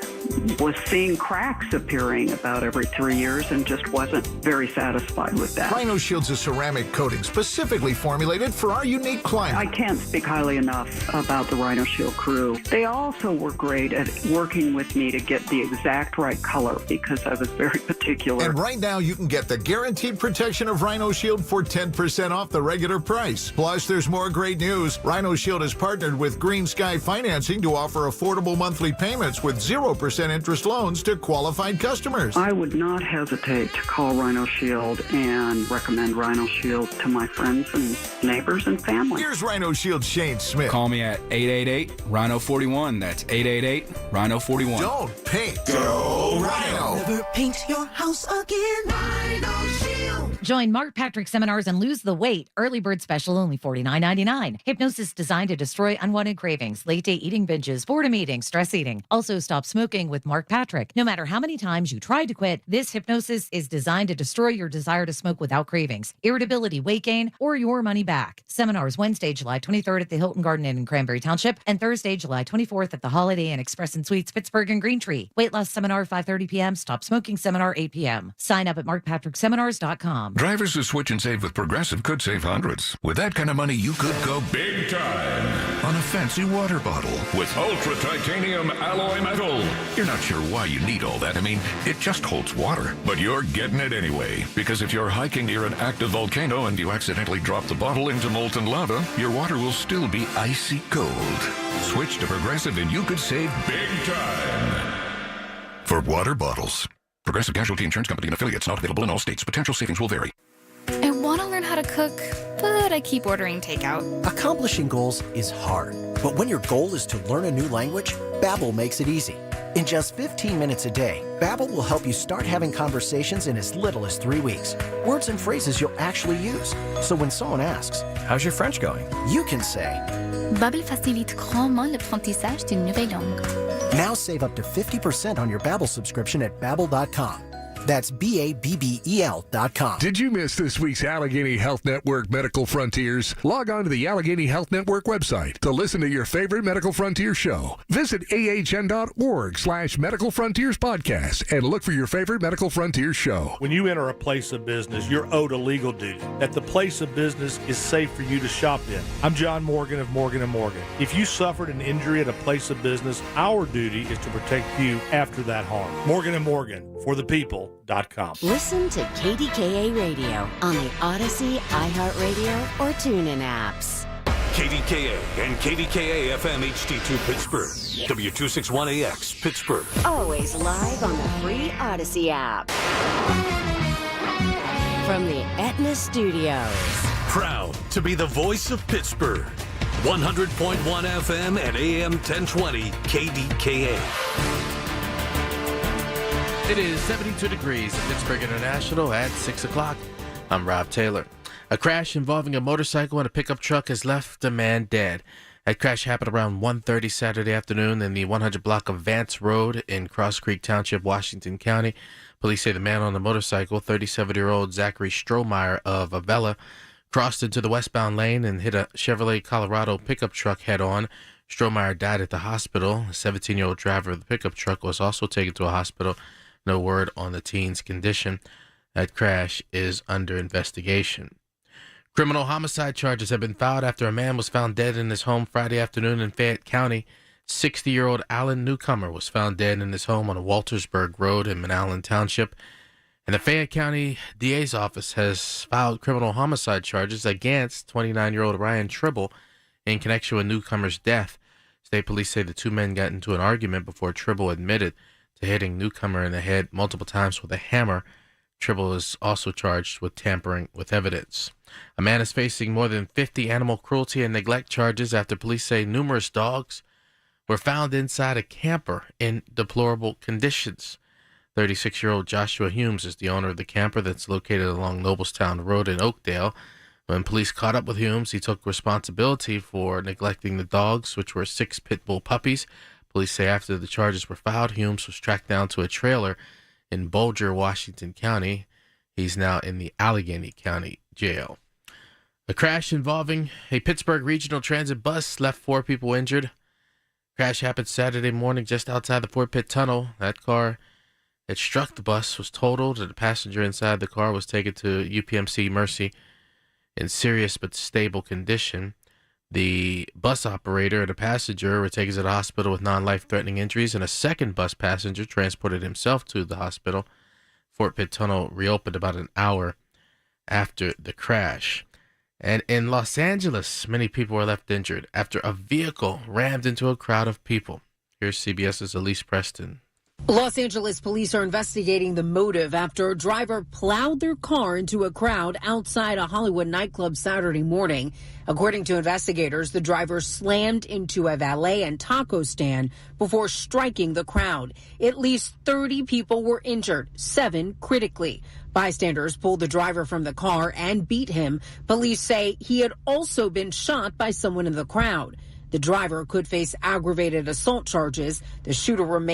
[SPEAKER 20] was seeing cracks appearing about every 3 years and just wasn't very satisfied with that.
[SPEAKER 19] Rhino Shield's a ceramic coating specifically formulated for our unique climate.
[SPEAKER 20] I can't speak highly enough about the Rhino Shield crew. They also were great at working with me to get the exact right color because I was very particular.
[SPEAKER 19] And right now you can get the guaranteed protection of Rhino Shield for 10% off the regular price. Plus, there's more great news. Rhino Shield has partnered with Green Sky Financing to offer affordable monthly payments with 0% interest loans to qualified customers.
[SPEAKER 20] I would not hesitate to call Rhino Shield and recommend Rhino Shield to my friends and neighbors and family.
[SPEAKER 19] Here's Rhino Shield Shane Smith.
[SPEAKER 21] Call me at 888-RHINO-41. That's 888-RHINO-41.
[SPEAKER 19] Don't paint. Go Rhino.
[SPEAKER 22] Never paint your house again. Rhino Shield.
[SPEAKER 23] Join Mark Patrick seminars and lose the weight. Early bird special only $49.99. Hypnosis designed to destroy unwanted cravings, late day eating binges, boredom eating, stress eating. Also stop smoking with Mark Patrick. No matter how many times you try to quit, this hypnosis is designed to destroy your desire to smoke without cravings, irritability, weight gain, or your money back. Seminars Wednesday, July 23rd at the Hilton Garden Inn in Cranberry Township, and Thursday, July 24th at the Holiday Inn Express and Suites, Pittsburgh and Green Tree. Weight loss seminar 5:30 p.m. Stop smoking seminar 8 p.m. Sign up at markpatrickseminars.com.
[SPEAKER 26] Drivers who switch and save with Progressive could save hundreds. With that kind of money, you could go big time on a fancy water bottle with ultra titanium alloy metal. You're not sure why you need all that. I mean, it just holds water. But you're getting it anyway. Because if you're hiking near an active volcano and you accidentally drop the bottle into molten lava, your water will still be icy cold. Switch to Progressive and you could save big time. For water bottles. Progressive Casualty Insurance Company and affiliates, not available in all states. Potential savings will vary.
[SPEAKER 24] I want to learn how to cook, but I keep ordering takeout.
[SPEAKER 27] Accomplishing goals is hard, but when your goal is to learn a new language, Babbel makes it easy. In just 15 minutes a day, Babbel will help you start having conversations in as little as 3 weeks. Words and phrases you'll actually use. So when someone asks, "How's your French going?" you can say,
[SPEAKER 24] Babbel facilite grandement l'apprentissage d'une nouvelle langue.
[SPEAKER 27] Now save up to 50% on your Babbel subscription at Babbel.com. That's Babbel.com.
[SPEAKER 28] Did you miss this week's Allegheny Health Network Medical Frontiers? Log on to the Allegheny Health Network website to listen to your favorite Medical Frontier show. Visit ahn.org/Medical Frontiers podcast and look for your favorite Medical Frontiers show.
[SPEAKER 29] When you enter a place of business, you're owed a legal duty that the place of business is safe for you to shop in. I'm John Morgan of Morgan & Morgan. If you suffered an injury at a place of business, our duty is to protect you after that harm. Morgan & Morgan, for the people.
[SPEAKER 12] Listen to KDKA Radio on the Odyssey, iHeartRadio, or TuneIn apps.
[SPEAKER 15] KDKA and KDKA-FM HD2 Pittsburgh. W261AX Pittsburgh.
[SPEAKER 12] Always live on the free Odyssey app. From the Aetna Studios.
[SPEAKER 15] Proud to be the voice of Pittsburgh. 100.1 FM and AM 1020 KDKA.
[SPEAKER 1] It is 72 degrees at Pittsburgh International at 6 o'clock. I'm Rob Taylor. A crash involving a motorcycle and a pickup truck has left a man dead. That crash happened around 1:30 Saturday afternoon in the 100 block of Vance Road in Cross Creek Township, Washington County. Police say the man on the motorcycle, 37-year-old Zachary Strohmeyer of Avella, crossed into the westbound lane and hit a Chevrolet Colorado pickup truck head-on. Strohmeyer died at the hospital. A 17-year-old driver of the pickup truck was also taken to a hospital. No word on the teen's condition. That crash is under investigation. Criminal homicide charges have been filed after a man was found dead in his home Friday afternoon in Fayette County. 60-year-old Alan Newcomer was found dead in his home on Waltersburg Road in Manallen Township. And the Fayette County DA's office has filed criminal homicide charges against 29-year-old Ryan Tribble in connection with Newcomer's death. State police say the two men got into an argument before Tribble admitted to hitting Newcomer in the head multiple times with a hammer. Tribble is also charged with tampering with evidence. A man is facing more than 50 animal cruelty and neglect charges after police say numerous dogs were found inside a camper in deplorable conditions. 36-year-old Joshua Humes is the owner of the camper that's located along Noblestown Road in Oakdale. When police caught up with Humes, he took responsibility for neglecting the dogs, which were 6 pit bull puppies. Police say after the charges were filed, Humes was tracked down to a trailer in Bolger, Washington County. He's now in the Allegheny County Jail. A crash involving a Pittsburgh Regional Transit bus left 4 people injured. Crash happened Saturday morning just outside the Fort Pitt Tunnel. That car that struck the bus was totaled, and the passenger inside the car was taken to UPMC Mercy in serious but stable condition. The bus operator and a passenger were taken to the hospital with non-life-threatening injuries, and a second bus passenger transported himself to the hospital. Fort Pitt Tunnel reopened about an hour after the crash. And in Los Angeles, many people were left injured after a vehicle rammed into a crowd of people. Here's CBS's Elise Preston.
[SPEAKER 2] Los Angeles police are investigating the motive after a driver plowed their car into a crowd outside a Hollywood nightclub Saturday morning. According to investigators, the driver slammed into a valet and taco stand before striking the crowd. At least 30 people were injured, 7 critically. Bystanders pulled the driver from the car and beat him. Police say he had also been shot by someone in the crowd. The driver could face aggravated assault charges. The shooter remains